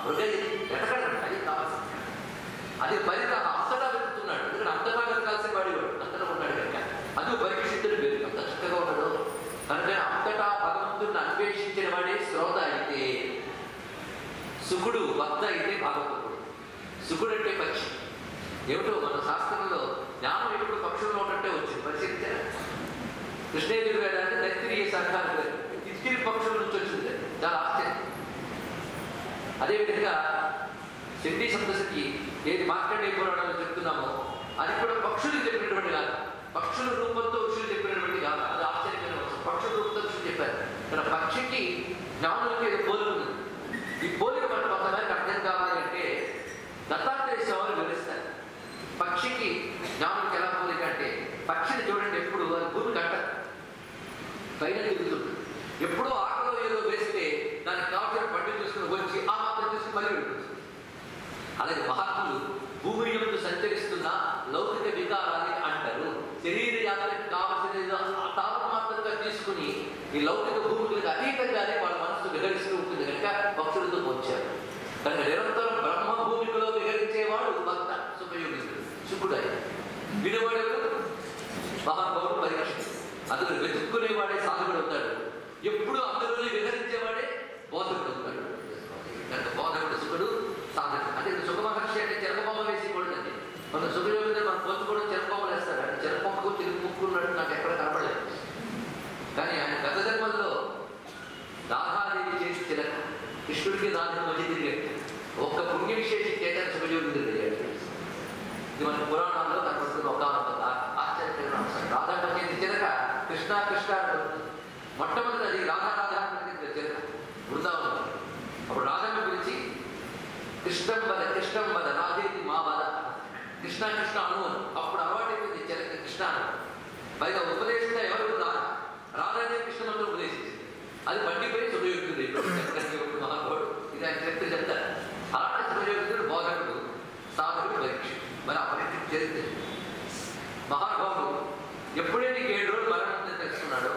మృగ ఎతకడం అది కావాల్సింది. అది పరిత అంతటా వెతుకుతున్నాడు. ఎందుకంటే అంతటా వెతకాల్సిన వాడేవాడు, అంతటా ఉన్నాడు కనుక. అది పరీక్షితుడు పేరు, అంత చక్కగా ఉన్నాడు కనుక. అంతటా భగవంతుడిని అన్వేషించిన వాడే శ్రోత అయితే, సుకుడు వద్ద అయితే భాగవతుడు. సుకుడు అంటే పక్షి. ఏమిటో మన శాస్త్రంలో జ్ఞానం ఎప్పుడు పక్షుల్లో ఉన్నట్టే వచ్చింది. పరిశీలించారా? కృష్ణేజుర్వేదాన్ని నైత్రీయ సంఘాలు పేరు తిత్తిరి పక్షుల నుంచి వచ్చింది. చాలా ఆశ్చర్యం. అదేవిధంగా శక్తి సప్తశతి ఏది మార్కండేయ పురాణంలో చెప్తున్నామో అది కూడా పక్షులు చెప్పినటువంటి కాదు, పక్షుల రూపంతో ఋషులు చెప్పినటువంటి కాదు. అది ఆశ్చర్యమైన పక్షుల రూపంతో ఋషులు చెప్పారు. ఇక్కడ పక్షికి జ్ఞానులకి ఏదో పోలిక ఉంది. ఈ పోలిక మనకు కొంతమందికి అర్థం కావాలి అంటే దత్తాత్రేయ స్వామి వివరిస్తారు. పక్షికి జ్ఞానులకి ఎలా పోలిక అంటే, పక్షిని చూడండి ఎప్పుడు అది భూమి కట్టదు, పైన తిరుగుతుంది. ఎప్పుడో ఆటలో ఏదో వేస్తే దానికి కావాల్సిన పట్టు చూసుకుని వచ్చి ఆ మాత్రం చూసుకుని మళ్ళీ వెళ్ళిపోతుంది. అలాగే మహాత్ములు భూమి యందు సంచరిస్తున్న లౌకిక వికారాన్ని అంటారు. శరీర యాత్రకు కావలసిన తాప మాత్రంగా తీసుకుని ఈ లౌకిక భూములకు అతీతంగానే వాళ్ళ మనసు విహరిస్తూ ఉంటుంది కనుక పక్షులతో వచ్చారు. కనుక నిరంతరం బ్రహ్మ భూమికలో విహరించేవాడు భక్త సుఖయోగిస్తుడు, శుకుడు. ఆయన వినవాడు మహానుభావుడు పరీక్ష. అందులో వెతుక్కునేవాడే సాధకుడు అవుతాడు. ఎప్పుడు అందులోనే విహరించేవాడే బోధకుడు అవుతాడు. కనుక బోధకుడు శుకుడు, సాధకుడు. అంటే సుఖ మహర్షి అంటే చెరకబొమ్మ వేసేకూడదండి. మన సుఖయోగితో మనం పోల్చుకోవడం చెరకబొమ్మలు వేస్తారు. అంటే చెరకొమ్మకు తిరిగి ముక్కున్నట్టు నాకు ఎక్కడ కనపడలేదు. కానీ ఆయన గత జన్మల్లో రాధాదేవి చేసి చిలక, కృష్ణుడికి రాజు మధ్య తిరిగాడు. ఒక్క పుణ్య విశేషి చేత సుఖయోగి తిరిగాడు. ఇది మన పురాణాల్లో కనపడుతున్న ఒక ఆశ్చర్యకరమైన అంశం. రాధా మధ్య చిలక కృష్ణ కృష్ణ మొట్టమొదటి అది రాధా రాధా చిలక బృందావనం. అప్పుడు రాధమ్మ గురించి కృష్ణం వద రాధేది మా వద, కృష్ణ కృష్ణ అనువను. అప్పుడు అలవాటైపోయింది చిలక కృష్ణ అని. పైగా ఉపదేశంగా ఎవరు రాధాదేవి కృష్ణమంతో ఉపదేశించింది. అది పండిపోయి సుఖయోగితుడు ఇప్పుడు మహానుభావుడు. ఇది ఆయన చరిత్ర చెప్తారు. అలాంటి సుఖయోగితుడు బోధకుడు, సాధకుడు పరీక్ష. మరి ఆ పరీక్ష చరిత్ర మహానుభావుడు ఎప్పుడైతే 7 రోజులు మరణం తెలుసుకున్నాడో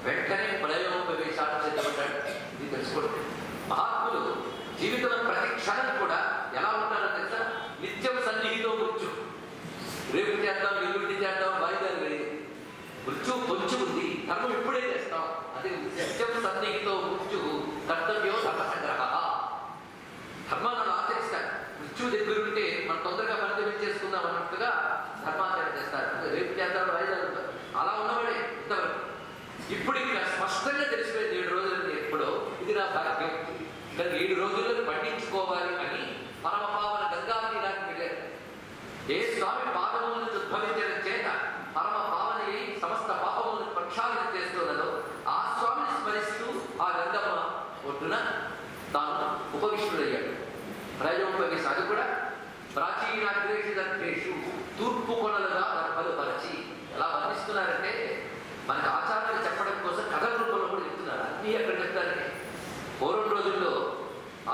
వెంటనే ప్రయోగోపవేశాలు సిద్ధపడ్డాడు. ఇది తెలుసుకోవడం. మహాత్ములు జీవితంలో ప్రతి క్షణం కూడా ఎలా ఉంటారో తెలుసా? నిత్యం సన్నిహితో మృత్యు. రేపు చేద్దాం, ఎల్లుండి చేద్దాం, వాయిదాలు లేదు. మృత్యు పొంచి ఉంది, ధర్మం ఇప్పుడే చేస్తాం. అదే నిత్యం సన్నిహితో మృత్యు కర్తవ్యం ధర్మ సంగ్రహ. ధర్మాలను ఆచరిస్తారు. మృత్యు దగ్గర ఉంటే మనం తొందరగా పరిచయం చేసుకుందాం అన్నట్టుగా ధర్మాచరణ చేస్తారు. రేపు చేద్దాం, వాయిదాలు ఉంటారు. అలా ఉన్నవాడే ఇంతవరకు. ఇప్పుడు ఇంకా స్పష్టంగా తెలిసిపోయింది 7 రోజులని ఎప్పుడో ఇది నా భాగ్యం. ఇంకా 7 రోజులను పండించుకోవాలి అని పరమ పావన గంగా తీరానికి వెళ్ళారు. ఏ స్వామి పాదములను ఉద్భవించడం చేత పరమ పావన అయి సమస్త పాపములను ప్రక్షాళన చేస్తున్నదో ఆ స్వామిని స్మరిస్తూ ఆ గంగమ్మ ఒడ్డున తాను ఉపవిష్ణుడయ్యాడు. ప్రయోగోపవేశ అది కూడా ప్రాచీనాగ్రేషు తూర్పు కొనలుగా దర్భలు పరచి ఎలా వర్ణిస్తున్నారంటే మనకి ఆచారాలు చెప్పడం కోసం కథల రూపంలో కూడా చెప్తున్నారు. అన్నీ అక్కడ చెప్తారంటే పూర్వం రోజుల్లో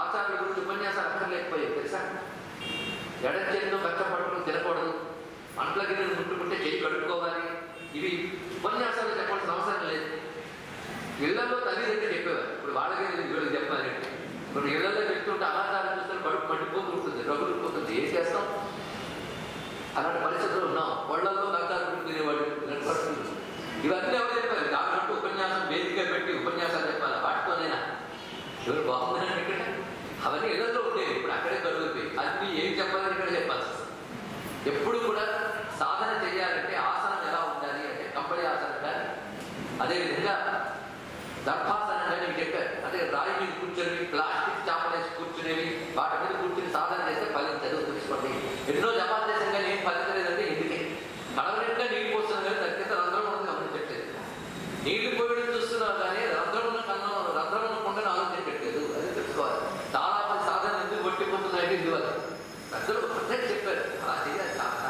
ఆచారాల గురించి ఉపన్యాసాలు అక్కర్లేకపోయాయి తెలుసా? ఎడం చేతితో కష్టపడుకుని తినకూడదు, అంట్ల గిన్నెలు ముట్టుకుంటే చేయి కడుక్కోవాలి. ఇవి ఉపన్యాసాలు చెప్పాల్సిన అవసరం లేదు. ఇళ్లలో తల్లిదండ్రులు చెప్పేవారు. ఇప్పుడు వాళ్ళకి వీళ్ళకి చెప్పాలంటే ఇప్పుడు ఇళ్లలో చెప్తుంటే అనాచారం చూస్తే కడుపు మండిపోతూ ఉంటుంది, రగులుపోతుంది. ఏం చేస్తాం? అలాంటి పరిస్థితులు ఉన్నాం. వాళ్ళల్లో కష్టాలు తినేవాడు ఇలాంటి పరిస్థితులు. ఇవన్నీ ఎవరు చెప్పాలి? కాబట్టి ఉపన్యాసం వేదిక పెట్టి ఉపన్యాసాలు చెప్పాలి. వాటితోనైనా ఎవరు బాగుందని ఇక్కడ అవన్నీ ఇళ్లలో ఉండేవి. ఇప్పుడు అక్కడే కలుగుతాయి. అన్నీ ఏం చెప్పాలని ఇక్కడ చెప్పాల్సి వస్తుంది. ఎప్పుడు కూడా సాధన చేయాలంటే ఆసనం ఎలా ఉండాలి అంటే కంబళి ఆసనం కానీ, అదేవిధంగా దర్భాసనం కానీ చెప్పారు. అంటే రాయి మీద కూర్చొని ప్లాస్టిక్ చాపలేసి కూర్చునేవి, వాటి మీద కూర్చుని సాధన చేస్తే ఫలించదు. తెలుసుకోండి. ఎన్నో జపాలు చేసాం కానీ ఏం ఫలించలేదంటే ఎందుకే? కడవనిండా నీళ్ళు పోస్తుంది కానీ తగ్గితే రంధ్రం ఉన్నది గమనించట్లేదు. నీళ్లు పోయడం చూస్తున్నావు కానీ రంధ్రం ఉన్న కన్నం రంధ్రం ఉండకుండా ఆలోచించట్లేదు. అది తెలుసుకోవాలి. చాలా మంది సాధన ఎందుకు కొట్టిపోతున్నాయంటే ఇందువల్ల పెద్దలు అందరికీ చెప్పారు అలా చేయాలి. సాధన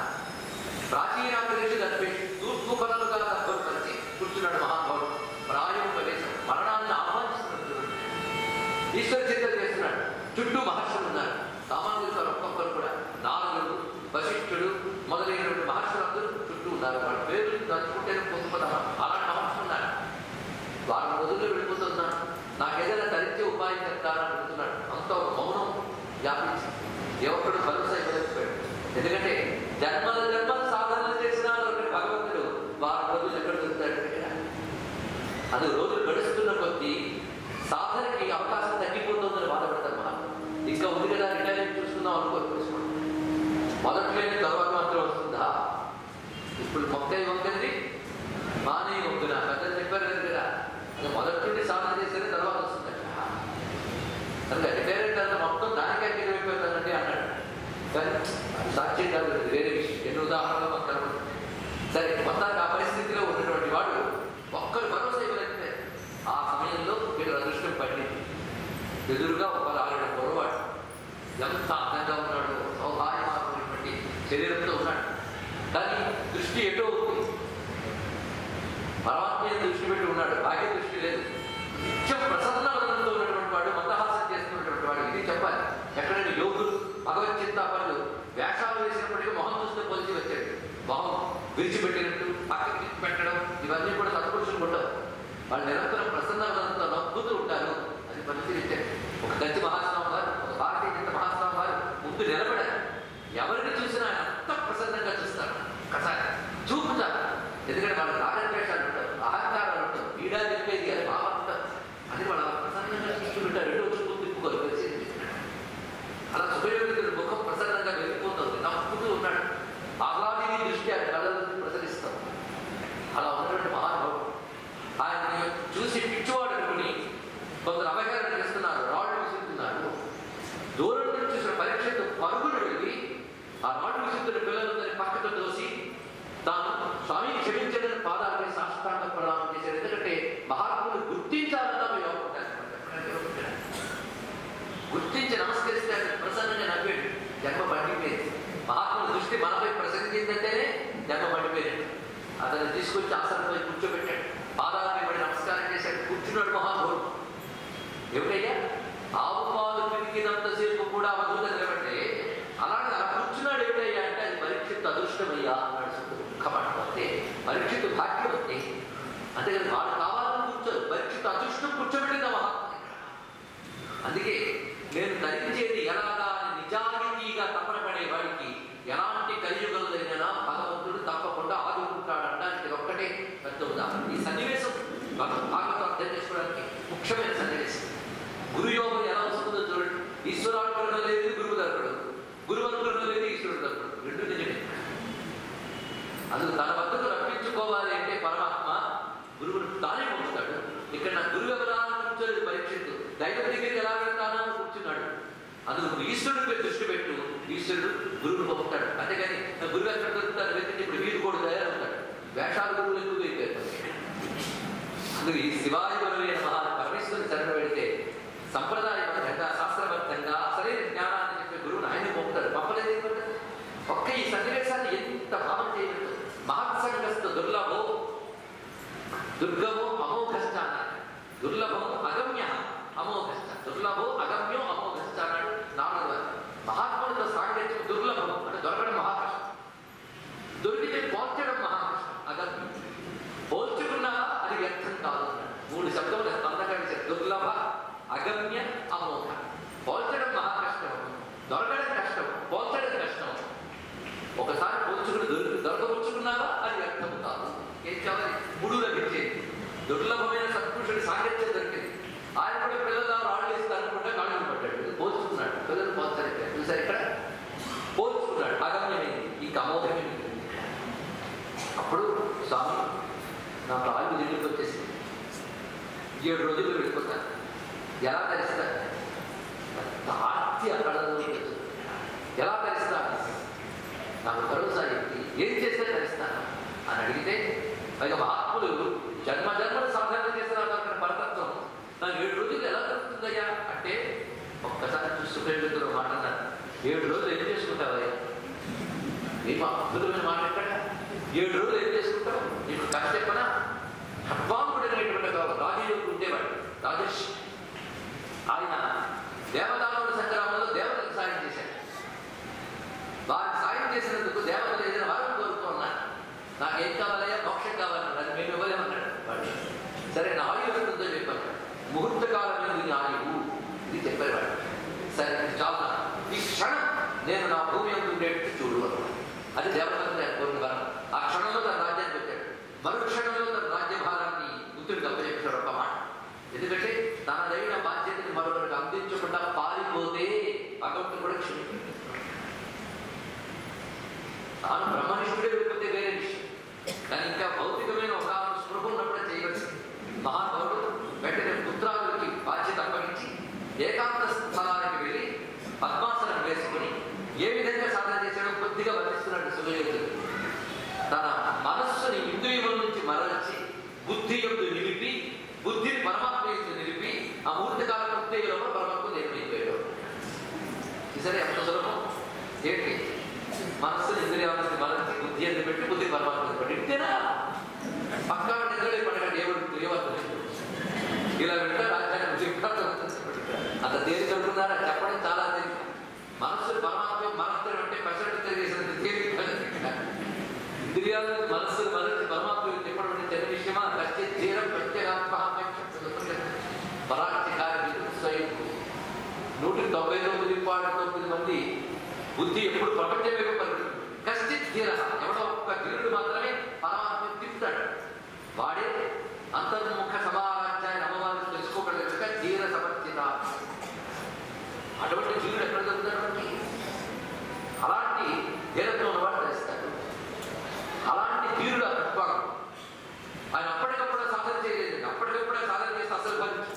ప్రాచీనాగ్రేషు దర్భేషు తూర్పు కొనలుగా దర్భపరిచి కూర్చున్నాడు మహానుభావుడు. ప్రాయోపవేశం మరణాన్ని ఆహ్వానిస్తున్నట్టు ఈశ్వర చింతన చేస్తున్నాడు. చుట్టూ మహర్షులు ఉన్నారు. సామాన్యులు ఒక్కొక్కరు కూడా నారదుడు, వశిష్ఠుడు మొదలైనటువంటి మహర్షులందరూ చుట్టూ ఉన్నారు. వాళ్ళ పేర్లు తలుచుకుంటే పొందుపడమా అలాంటి మహర్షులు ఉన్నారు. వాళ్ళ రోజుల్లో వెళ్ళిపోతున్నాను, నాకేదైనా తరించే ఉపాయం చెప్తారని అడుగుతున్నాడు. అంత మౌనం వ్యాపించింది. ఎవరు భరోసా ఇవ్వలేకపోయాడు. ఎందుకంటే జన్మల జన్మలు సాధన చేసిన భగవంతుడు వారం రోజులు ఎక్కడ దొరుకుతాడు? అది రోజులు గడుస్తున్న కొద్దీ సాధనకి అవకాశం తగ్గిపోతుందని బాధపడతారు. మనం ఇంకా ఉంది కదా రిటైర్మెంట్ చూసుకుందాం అనుకోవచ్చు. మొదట్లోనే తర్వాత మాత్రం వస్తుందా? ఇప్పుడు మొక్కై వంగండి మానే వంగున పెద్దలు చెప్పారు కదా. అది మొదటి నుండి సాధన చేసేది తర్వాత వస్తుంది. కనుక రిటైర్మెంట్ అంతా మొత్తం దానికే అయిపోతానండి అన్నాడు. కానీ సాక్షి కాదు, వేరే విషయం. ఎన్ని ఉదాహరణలు మాత్రం. సరే, మొత్తానికి ఆ పరిస్థితిలో ఉన్నటువంటి వాడు ఒక్కరు భరోసా ఇవ్వలేకపోతే ఆ సమయంలో వీడు అదృష్టం పడింది. ఎదురుగా ఒక ఆవిడ పొరవాడు ఎంత అందంగా ఉన్నాడు, సౌహార్యమైనటువంటి శరీరంతో ఉన్నాడు. కానీ దృష్టి ఎటో ఉంది. పరమాత్మ దృష్టి పెట్టి ఉన్నాడు, బాహ్య దృష్టి లేదు. నిత్యం ప్రసన్న వదనంతో ఉన్నటువంటి వాడు, మందహాసం చేస్తున్నటువంటి వాడు. ఇది చెప్పాలి. ఎక్కడైనా యోగులు భగవత్ చింతాపనులు వేషాలు వేసినప్పటికీ మొహం చూస్తే పోల్చి వచ్చాడు. మొహం విరిచిపెట్టినట్టు పక్కకి పెట్టడం ఇవన్నీ కూడా సత్పురుషులు ఉండవు. వాళ్ళు నిరంతరం ప్రసన్న వదనంతో నవ్వుతూ ఉంటారు. అది పరిశీలించారు. ఒక గంచి మహాస్వామి వారు, ఒక భారతీయ చింత మహాస్వామి వారు ముందు నిలబడారు. ఎవరిని చూసినా ఆయన అంత ప్రసన్నంగా చూస్తారు. ఒకసారి చూపుతారు. ఎందుకంటే వాళ్ళ రాగద్వేషాలు ఉంటారు, అహంకారాలు ఉంటారు, పీడా చెప్పేది అని భావం ఉంటారు. అది వాళ్ళ ప్రసన్నంగా చూస్తుంటారు. రెండో చూపు తిప్పుకోరు. అలా సుభయోగితుడి ముఖం ప్రసన్నంగా వెళ్ళిపోతుంది. నవ్వుతూ ఉన్నాడు. ఆహ్లాదిని దృష్టి ఆయన కళలను ప్రసరిస్తాం. అలా ఉన్నటువంటి మహానుభావుడు ఆయన్ని చూసి పిచ్చివాడు అనుకుని కొందరు అవహేళన చేస్తున్నారు, రాళ్ళు విసురుతున్నారు. దూరం నుంచి చూసిన పరీక్షతో పరుగులు వెళ్ళి ఆ రాళ్ళు విసురుతున్న పిల్లలందరినీ పక్కకు దోసి తాను స్వామిని క్షమించడానికి పాదాలపై సాష్టాంగ ప్రణామం చేశారు. ఎందుకంటే మహాత్ములు గుర్తించాలన్నా గుర్తించి నమస్కరిస్తే ప్రసన్నంగా నవ్వాడు. జన్మ పండిపోయింది. మహాత్ముల దృష్టి మనపై ప్రసరించిందంటేనే జన్మ పండిపోయాడు. అతను తీసుకొచ్చి ఆసనంపై కూర్చోబెట్టాడు. పాదాలపై పడి నమస్కారం చేశాడు. కూర్చున్నాడు మహాత్ముడు. ఏమిటయ్యా, ఆవు పాలు పిలికినంతసేపు కూడా అవధూత నిలబట్టే అలాంటి అలా కూర్చున్నాడు. ఏమిటయ్యా అంటే అది పరీక్షిత్ అదృష్టమయ్యా అన్నాడు. దుఃఖపడకపోతే పరీక్షిత్ భాగ్యవతే. అంతేకాదు వాడు కావాలని కూర్చోదు, పరీక్షిత్ అదృష్టం కూర్చోబెట్టింది మహాత్మ. అందుకే నేను ధరించేది ఎలాగా అని నిజాయితీగా తపన పడే వాడికి ఎలాంటి కలియుగంలోనైనా భగవంతుడు తప్పకుండా ఆదుకుంటాడు అనడానికి ఒక్కటే పెద్ద ఉదాహరణ. ఈ సన్నివేశం భాగవతం అర్థం చేసుకోవడానికి ముఖ్యమైన సన్నివేశం. గురుయోగం ఎలా వస్తుందో చూడండి. ఈశ్వరానుగ్రహం లేదు, గురువు దొరకడు. గురువు అనుగ్రహం లేదు, ఈశ్వరుడు దొరకడు. రెండు నిజమే. అందుకు తన వద్దకు రప్పించుకోవాలి అంటే పరమాత్మ గురువును తానే పొందుతాడు. ఇక్కడ నా గురువు ఎవరా కూర్చోలేదు పరీక్షిత్తు. దైవం దగ్గరికి ఎలా వెళ్తానా అని కూర్చున్నాడు. అందుకు ఈశ్వరుడిపై దృష్టి పెట్టు, ఈశ్వరుడు గురువును పొందుతాడు. అంతేగాని నా గురువు ఎక్కడ దొరుకుతాడు వెతికి ఇప్పుడు వీరు కూడా తయారవుతాడు. వేషాల గురువులు ఎక్కువ అయిపోయారు. అందుకు ఈ శివాయి గురువైన పరమేశ్వరుని శరణ పెడితే సంప్రదాయబద్ధంగా శాస్త్రబద్ధంగా సరైన జ్ఞానాన్ని చెప్పే గురువుని ఆయన పొందుతాడు. పంపలేదు. ఒక్క ఈ సన్నివేశాన్ని ఎంత భావన చేయలేదు. మహత్సంగస్థ దుర్లభో దుర్గమో అమోఘశ్చ అన్నాడు. దుర్లభం అగమ్య అమోఘశ్చ. దుర్లభో అగమ్యో అమోఘశ్చ అన్నాడు. నాలుగు మహాత్ములతో సాంగత్యం దుర్లభం అంటే దొరకడం మహాకష్టం. దొరికితే పోల్చడం మహాకష్టం. అగమ్యం పోల్చుకున్నారా అది వ్యర్థం కాదు. మూడు శబ్దములు అందంగా ఇచ్చారు. దుర్లభ, అగమ్య, అమోఘ. పోల్చడం మహాకష్టం, దొరకడం కష్టం, పోల్చడం కష్టం. ఒకసారి పోల్చుకుని దొరకపుచ్చుకున్నారా అది వ్యర్థం కాదు. ఏం కావాలి? మూడు లభించేది. దుర్లభమైన సత్పురుషుడి సాంగత్యం దొరికింది. ఆయన కూడా పిల్లలు రాళ్ళు వేస్తారు అనుకుంటే కాళ్ళు పడ్డాడు. పోల్చుకున్నాడు. పిల్లలు పోల్చారు. చూసారు ఇక్కడ పోల్చుకున్నాడు. అగమ్యమైంది, ఇంక అమోఘమైంది. అప్పుడు స్వామి నాకు ఆయుధ జిల్లుకి వచ్చేసింది. 7 రోజులు వెళ్ళిపోతాను. ఎలా ధరిస్తాను? ఆర్తి అక్కడ ఎలా ధరిస్తాను? నాకు భరోసా ఏంటి? ఏం చేస్తే ధరిస్తాను అని అడిగితే పైగా మహాత్ములు జన్మ జన్మలు సాధన చేసిన అక్కడ పరతత్వం నాకు 7 రోజులు ఎలా దొరుకుతుందయ్యా అంటే ఒక్కసారి చూసుకునేందుకు మాట అన్నారు. 7 రోజులు ఏం చేసుకుంటావయ్యా? నీకు అద్భుతమైన మాట ఎక్కడ? 7 రోజులు ఏం చేసుకుంటావు? నీకు కథ చెప్పనా? ఖడ్వాంగుడు అనేటువంటి రాజయోగి ఉండేవాడు, రాజర్షి. ఆయన దేవదానవుల సంగ్రామంలో దేవతలకు సాయం చేశాడు. వారికి సాయం చేసినందుకు దేవతలు ఏదైనా వరం కోరుతూ ఉన్నారు. నాకేం కావాలయ్యా? మోక్షం కావాలన్నాడు. అది మేము ఇవ్వలేమన్నాడు వాడు. సరే నా ఆయువు ఎంతుందో చెప్పాడు. ముహూర్త కాలం మీద నీ ఆయువు ఇది చెప్పారు వాడు. సరే చాలా అది దేవతలు ఆయన కోరిన వరం. ఆ క్షణంలో తన రాజ్యానికి వచ్చాడు. మరుక్షణంలో తన రాజ్యభారాన్ని పుత్రుడికి అప్పచెప్పాడు ఒక మాట. ఎందుకంటే తనదైన బాధ్యతని మరొకరికి అందించకుండా పారిపోతే భగవంతుడు కూడా క్షమించాడు. తాను బ్రహ్మనిష్ఠుడే వెళ్ళిపోతే వేరే విషయం, కానీ ఇంకా భౌతికమైన ఒక స్పృహ ఉన్నప్పుడే చేయవలసింది. మహానుభావుడు వెంటనే పుత్రాదులకి బాధ్యత అప్పగించి ఏకాంత స్థలానికి వెళ్ళి పద్మాసనం వేసుకుని ఏ విధంగా సాధన చేశాడో కొద్దిగా వర్ణిస్తున్నాడు సుయోధుడు. తన మనస్సుని ఇంద్రియముల నుంచి మరల్చి బుద్ధి యందు నిలిపి, బుద్ధిని పరమాత్మ యందు నిలిపి ఆ మూర్తికాల పూర్తిలో పరమాత్మ నేర్పైపోయాడు. సరే ఎంత సులభం ఏంటి? మనస్సుని ఇంద్రియాలని మరల్చి బుద్ధి అందు పెట్టి బుద్ధి పరమాత్మ పెట్టి ఇంతేనా? పక్కా నిద్రలే పడగండి ఇలా వెంట రాజ్యాన్ని అంత తేలిక అనుకున్నారా? చెప్పడం చాలా తేలిక. మనస్సు పరమాత్మ మనస్సు అంటే పచ్చడి చేసినంత తేలిక. ఇంద్రియాలను మనస్సును మరచి పరమాత్మ చెప్పడం అంటే చిన్న విషయమా? కచ్చి తీరం పరాక్షకారి స్వయం 199.9 మంది బుద్ధి ఎప్పుడు ప్రపంచమే పరిగెడుతుంది. కశ్చిత్ ధీర, ఎవడో ఒక్క ధీరుడు మాత్రమే పరమాత్మ తిప్పుతాడు. వాడే అంతర్ముఖ సమారాధ్యాన్ని అమ్మవారిని తెలుసుకోగలిగిన ధీర సమర్థిత. అటువంటి ధీరుడు ఎక్కడ దొరుకుతాడు? అలాంటి ధీరత్వం ఉన్నవాడు తెలుస్తాడు. అలాంటి ధీరుడు అత్వాడు. ఆయన అప్పటికప్పుడే సాధన చేయలేదు, అప్పటికప్పుడే సాధన చేస్తే అసలు ఫలించు.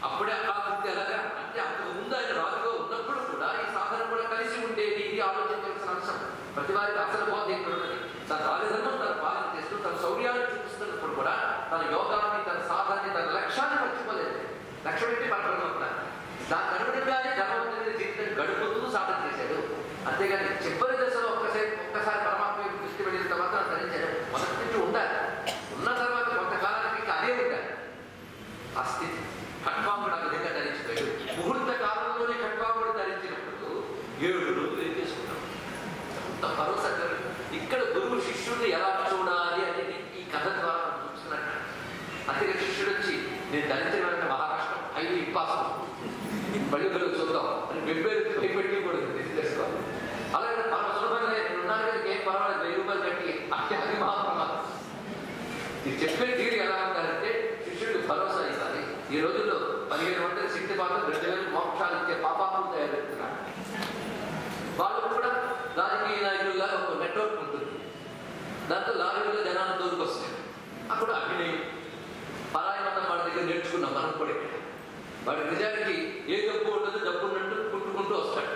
అప్పుడే అకాలంటే ఎలాగా అంటే అంతకు ముందు ఆయన రాజుగా ఉన్నప్పుడు కూడా ఈ సాధన కూడా కలిసి ఉండేది. ఇది ఆలోచించవలసిన అంశం. ప్రతి వారికి అసలు బోధ ఇక్కడ ఉన్నది. తన రాజధర్మం తన పాలన చేస్తూ తన శౌర్యాన్ని చూపిస్తున్నప్పుడు కూడా తన యోగాన్ని, తన సాధనని, తన లక్ష్యాన్ని మర్చిపోలేదు. లక్ష్యం పెట్టి పట్టడం అవుతారు. దానికి అనుగుణంగానే ధర్మవంతుని జీవితం గడుపుతూ సాధన చేశాడు. అంతేగాని చివరి దశలో ఒక్కసారి పరమాత్మ దృష్టి వెళ్ళిన తర్వాత ధరించాడు. మొదటి నుంచి ఉండాలి. ఉన్న తర్వాత కొంతకాలానికి అదే ఉండాలి ఆ స్థితి. ఖడ్వాంగుడు ఆ విధంగా ధరించిపోయాడు. ముహూర్త కాలంలోనే ఖడ్వాంగుడు ధరించినప్పుడు 7 రోజులు ఏం చేసుకున్నాడు. అంత భరోసా. ఇక్కడ గురువు శిష్యుడిని ఎలా చూడాలి అనేది ఈ కథ ద్వారా మనం చూస్తున్నట్టు. అంతేగా శిష్యుడు వచ్చి నేను ధరించిన వెంటనే మహారాష్ట్రం 5 ఇప్పాసం పళ్ళుగలు చూద్దాం అని వెబ్బేరు భయపెట్టి కూడా తెలుసుకోవాలి. అలాగే పరమ సులభంగా నేను ఉన్నాను కదా, ఏం పర్వాలేదు, 1000 రూపాయలు కట్టి అత్యాది మహాప్రమాదం. ఇది చెప్పే తీరు ఎలా ఉండాలంటే శిష్యుడికి భరోసా ఇవ్వాలి. ఈ రోజుల్లో 1500 శక్తిపాతం 2000 మోక్షాలు ఇచ్చే పాపాలను తయారు చేస్తున్నారు. వాళ్ళు కూడా రాజకీయ నాయకులుగా ఒక నెట్వర్క్ ఉంటుంది. దాంతో లారీలో జనాలు తోలుకొస్తాయి. అప్పుడు అభినయం పరాయమన్న వాళ్ళ దగ్గర నేర్చుకున్నాం మనం కూడా. వాడి నిజానికి ఏ డబ్బు ఉండదు, డబ్బు ఉన్నట్టు కుట్టుకుంటూ వస్తాడు.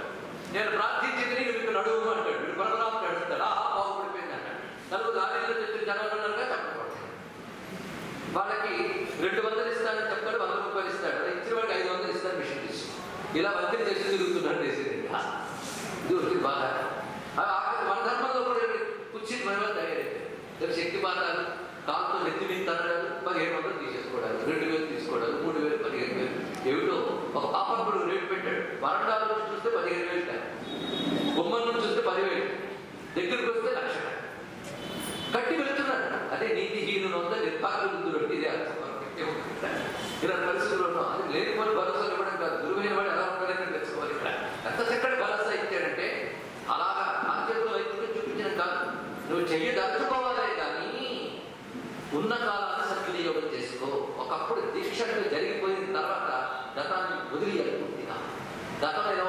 నేను ప్రార్థించింది మీకు నడువు అంటాడు. వీడు పరమరాత్రి అడుగుతాడు. బాగుపడిపోయింది అంటాడు. నలుగురు లారీలో తెచ్చిన జనాలుగా చెప్పబడతాడు. వాళ్ళకి 200 ఇస్తాడని చెప్తాడు, 100 రూపాయలు ఇస్తాడు. ఇచ్చిన వాడికి 500 ఇస్తాడు. మిషన్ తీసు ఇలా వంతెన చేసి తిరుగుతున్నాడు చేసేది. ఇది వచ్చింది బాగా. మన ధర్మంలో కూడా కుర్చీని మన తయారైతే శక్తి పాతాలు కాలుతో నెత్తి మీద తనడాలు 1500 తీసేసుకోవడాలు, 2000 తీసుకోవడాలు, 3000, 15,000. ఏమిటో ఒక పాపప్పుడు రేటు పెట్టాడు. వరండాల నుంచి చూస్తే 15,000 కాదు, బొమ్మల నుంచి చూస్తే 10,000, దగ్గరికి వస్తే 1,00,000 కట్టి వెళ్తున్నాడు. అదే నీతిహీనులు ఉందా నిర్భాగ్యులు ఇదే అర్థం. ఇలాంటి పరిస్థితులు ఉన్నాం. అది లేనిపోయిన భరోసా ఇవ్వడం కాదు, గురువైన వాడు ఎలా ఉంటాడని తెలుసుకోవాలి. ఇక్కడ ఎంత చక్కటి భరోసా ఇచ్చాడంటే అలాగా ఆంధ్యంలో వైద్యులు చూపించడం కాదు, నువ్వు చెయ్యదలుచుకోవాలే కానీ ఉన్న కాలాన్ని సద్వినియోగం చేసుకో. ఒకప్పుడు దీక్షలు జరిగిపోయిన తర్వాత గతాన్ని వదిలియాలి పూర్తిగా. గతంలో ఇలా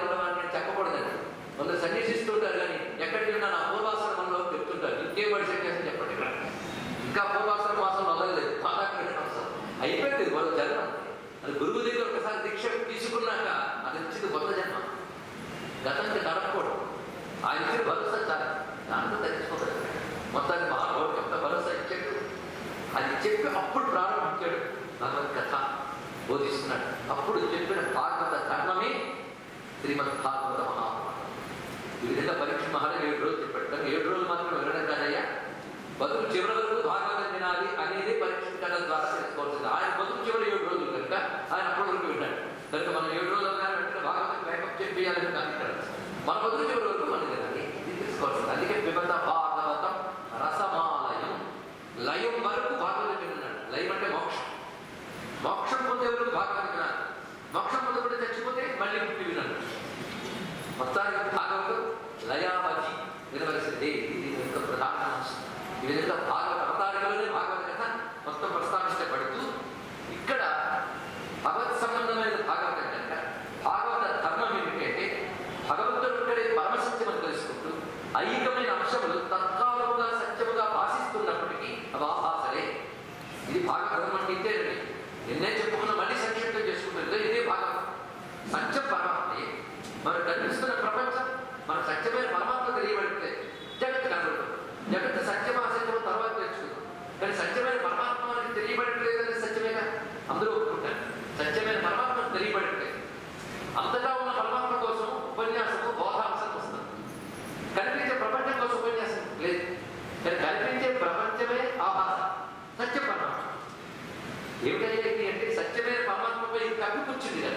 ఉండవాడిని చెప్పకూడదండి. కొందరు సన్నిసిస్తుంటారు కానీ ఎక్కడికి ఉన్నా నా పూర్వాశ్రమంలో చెప్తుంటారు. ఇంకేం వాడు చెప్పేసి చెప్పండి. ఇక్కడ ఇంకా పూర్వాశ్రమ మాసం వదలలేదు, అయిపోయింది మరో జన్మ. అది గురువు దగ్గర ఒకసారి దీక్ష తీసుకున్నాక అది ఇచ్చింది కొత్త జన్మ. గతానికి తడపకూడదు. ఆ ఇచ్చిన భరోసా చాలు, దాంతో తెచ్చుకోలేదు. మొత్తాన్ని మహానుభావుడు ఎంత భరోసా ఇచ్చాడు. అది చెప్పి అప్పుడు ప్రారంభించాడు భగవత్ కథ బోధిస్తున్నాడు. అప్పుడు చెప్పిన భాగవత ధర్మమే శ్రీమద్ భాగవత మహాభారతం. ఈ విధంగా పరీక్ష మహారాజు 7 రోజులు చెప్పాడు. కానీ 7 రోజులు మాత్రం వినడం కాదయ్యా, బతుకు చివరి వరకు భాగవతం వినాలి అనేది పరీక్ష కథ ద్వారా తెలుసుకోవాల్సింది. ఆయన బతుకు చివరి 7 రోజులు కనుక ఆయన అప్పటి వరకు విన్నాడు. కనుక మనం 7 రోజులు వెంటనే భాగవతం బ్యాకప్ చెప్పేయాలని కాదు. ఇక్కడ మన బతుకు చివరి వరకు మనం వినాలి, ఇది తెలుసుకోవాల్సింది. అందుకే పిబత భాగవతం రసమాలయం. లయం వరకు భాగవతం విన్నాడు. లయం అంటే మోక్షం. మోక్షం పొందే వరకు భాగవతం వినాలి. మోక్షం పొందకుండా చచ్చిపోతే మళ్ళీ పుట్టి వినాడు. మొత్తానికి భాగవతం లయావధి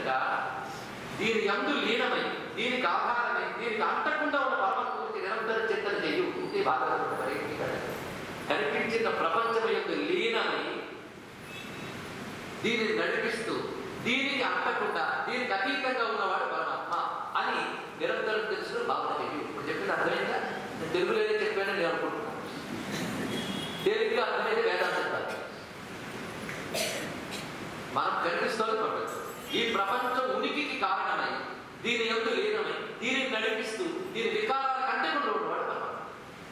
కనుక దీని యందు లీనమై, దీనికి ఆధారమై, దీనికి అంటకుండా ఉన్న పరమాత్మకి నిరంతర చింతన చేయు. ఇది భాగవతం పరిగణించాడు. కనిపించిన ప్రపంచం యొక్క లీనమై దీనిని నడిపిస్తూ దీనికి అంటకుండా దీనికి అతీతంగా ఉన్నవాడు పరమాత్మ అని నిరంతరం తెలుసు భావన చెయ్యి. ఇప్పుడు చెప్పింది అర్థమైందా? నేను తెలుగులోనే చెప్పానని నేను అనుకుంటున్నాను. తెలుగుగా అర్థమైతే వేదాంతం కాదు. మనం కనిపిస్తుంది పడవచ్చు. ఈ ప్రపంచం ఉనికికి కారణమై దీని యందు లీనమై దీనిని నడిపిస్తూ దీని వికారాల కంటే కూడా ఉన్నవాడు పరమాత్మ.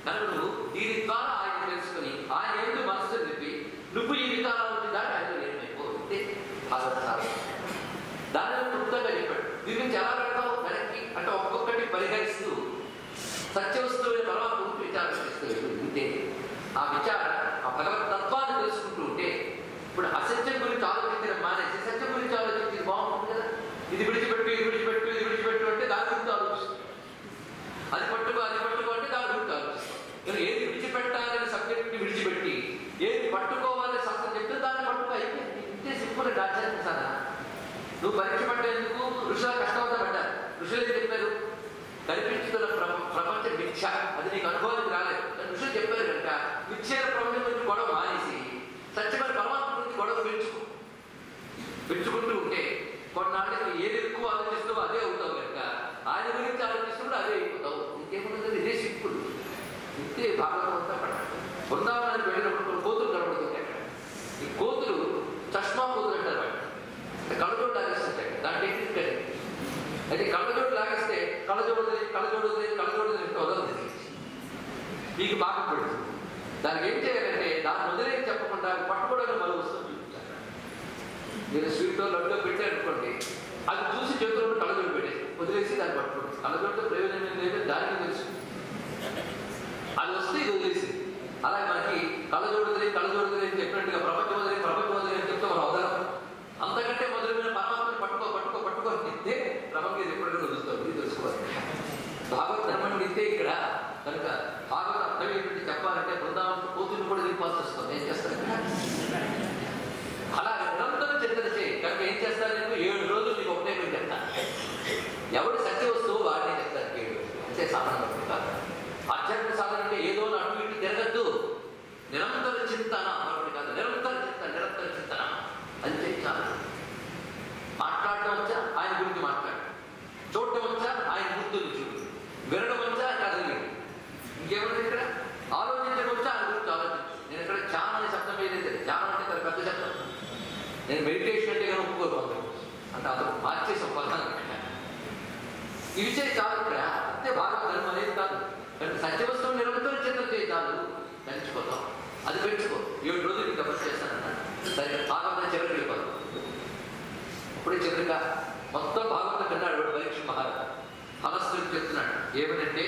కనుక నువ్వు దీని ద్వారా ఆయన తెలుసుకుని ఆయన యందు మనసు నింపి నువ్వు ఈ వికారాల నుంచి దాటి ఆయన లీనమైపోతే దాని క్లుప్తంగా చెప్పాడు. దీని నుంచి ఎలా పెడతావు వెనక్కి అంటే ఒక్కొక్కటి పరిహరిస్తూ సత్యవస్తువుని పరమాత్మ గురించి విచారణ చేస్తూ ఉంటే ఆ విచారణ ఆ భగవత్ తత్వాన్ని తెలుసుకుంటూ ఉంటే ఇప్పుడు అసత్యం గురించి ఆలోచించడం మానేసి సత్యం గురించి ఆలోచించేది బాగుంటుంది కదా. ఇది విడిచిపెట్టు ఇది విడిచిపెట్టు ఇది విడిచిపెట్టు అంటే దాని గురించి ఆలోచిస్తాం. అది పట్టుకో అంటే దాని గురించి ఆలోచిస్తాం. ఏది విడిచిపెట్టాలనే సబ్జెక్ట్ని విడిచిపెట్టి ఏది పట్టుకోవాలనే శాస్త్రం చెప్తే దాన్ని పట్టుకో అయిపోయింది. ఇంతే సింపుల్ ఆచార్య సాధన. నువ్వు పరీక్ష పట్టేందుకు ఋషుల కష్టంతో పడ్డారు. ఋషులు ఏం చెప్పారు? కనిపించుతున్న ప్రపంచం మిథ్య, అది నీకు అనుభవానికి రాలేదు. ఋషులు చెప్పారు కనుక మిథ్యల ప్రపంచం గురించి గొడవ మానేసి సత్యమైన పరమాత్మ గురించి గొడవ పెంచుకుంటూ ఉంటే కొన్నాళ్ళకి ఏది ఎక్కువ ఆలోచిస్తావో అదే అవుతావు కనుక ఆయన గురించి ఆలోచిస్తున్నప్పుడు అదే అయిపోతావు. ఇంకేముంటుంది? ఇదే సింపుల్. ఇంతే భాగవతం అంతా పడ్డాడు. బృందావనానికి వెళ్ళినప్పుడు కోతులు కనబడుతుంది అక్కడ. ఈ కోతులు చష్మా కోతులు అంటారు. వాడు కళ్ళజోడు లాగేస్తుంటాయి. దాని టెక్నిక్ అది. అయితే కళ్ళజోడు లాగేస్తే కళ్ళజోడు వదలదు. మీకు బాగా పడుతుంది. దానికి ఏం చేయాలంటే దాన్ని వదిలేసి చెప్పకుండా పట్టుకోవడానికి మరో వస్తువు చూపించాలి. మీరు స్వీట్లో లడ్డూ పెట్టారనుకోండి, అది చూసి చేతుల్లో కళ్ళజోడు పెట్టేసి వదిలేసి దాన్ని పట్టుకోండి. కళ్ళజోడుతో ప్రయోజనం లేదు, దానికి తెలుసు. అది వస్తే ఇది వదిలేసి అలాగే మనకి కళ్ళజోడు అని చెప్పినట్టుగా ప్రపంచం వదిలే అని చెప్తే మనం వదలం. అంతకంటే మొదలైన పరమాత్మని పట్టుకో నిత్తే ప్రపంచం ఎప్పుడైనా వదులుతాం. ఇది తెలుసుకోవాలి. భాగవత ధర్మం నిత్తే ఇక్కడ కనుక భాగవత అర్థం ఏంటంటే చెప్పాలంటే బృందావనం కోతులు కూడా దింపాల్సి వస్తుంది. ఏం చేస్తారు? అలా నిరంతరం చింతన చేయి. కనుక ఏం చేస్తారు? నేను 7 రోజులు నీకు ఒకటే మీరు చెప్తాను. ఎవడు సత్య వస్తువు వాడిని చెప్తారు 7 రోజులు. అంతే సాధన కాదు. ఆధ్యాత్మిక సాధన అంటే ఏదో అటు ఇటు తిరగద్దు. నిరంతర చింతన మరొకటి కాదు. నిరంతర చింతన అంతే చాలు. మాట్లాడటం వచ్చా ఆయన గురించి మాట్లాడు, చూడటం వచ్చా ఆయన గుర్తులు చూడు, వినడం వచ్చా కదలి, ఇంకేముంది ఇక్కడ? ఆలోచించడం వచ్చా ఆయన గురించి ఆలోచించు. నేను ఇక్కడ ధ్యానం అనే శబ్దం ఏదైతే ధ్యానం అంటే చాలా పెద్ద శబ్దం. నేను మెడిటేషన్ అంటే కానీ ఒప్పుకోరు అంటే అతను మార్చేసి ఒప్పుకోవాలి. ఇవి చేసి చాలు ఇక్కడ. అంతే భాగవత ధర్మం అనేది కాదు. కానీ సత్యవస్తువు నిరంతరం చింతన చేయి చాలు. పెంచుకోతాం. అది పెంచుకో. 7 రోజులు నీకు తపస్సు చేస్తానన్న సరే. భాగవతం చివరికి వెళ్ళిపోతాం. అప్పుడే చివరిగా మొత్తం భాగవతం కన్నాడు పరీక్ష మహారాజు. ఫలశ్రుతి చెప్తున్నాడు ఏమిటంటే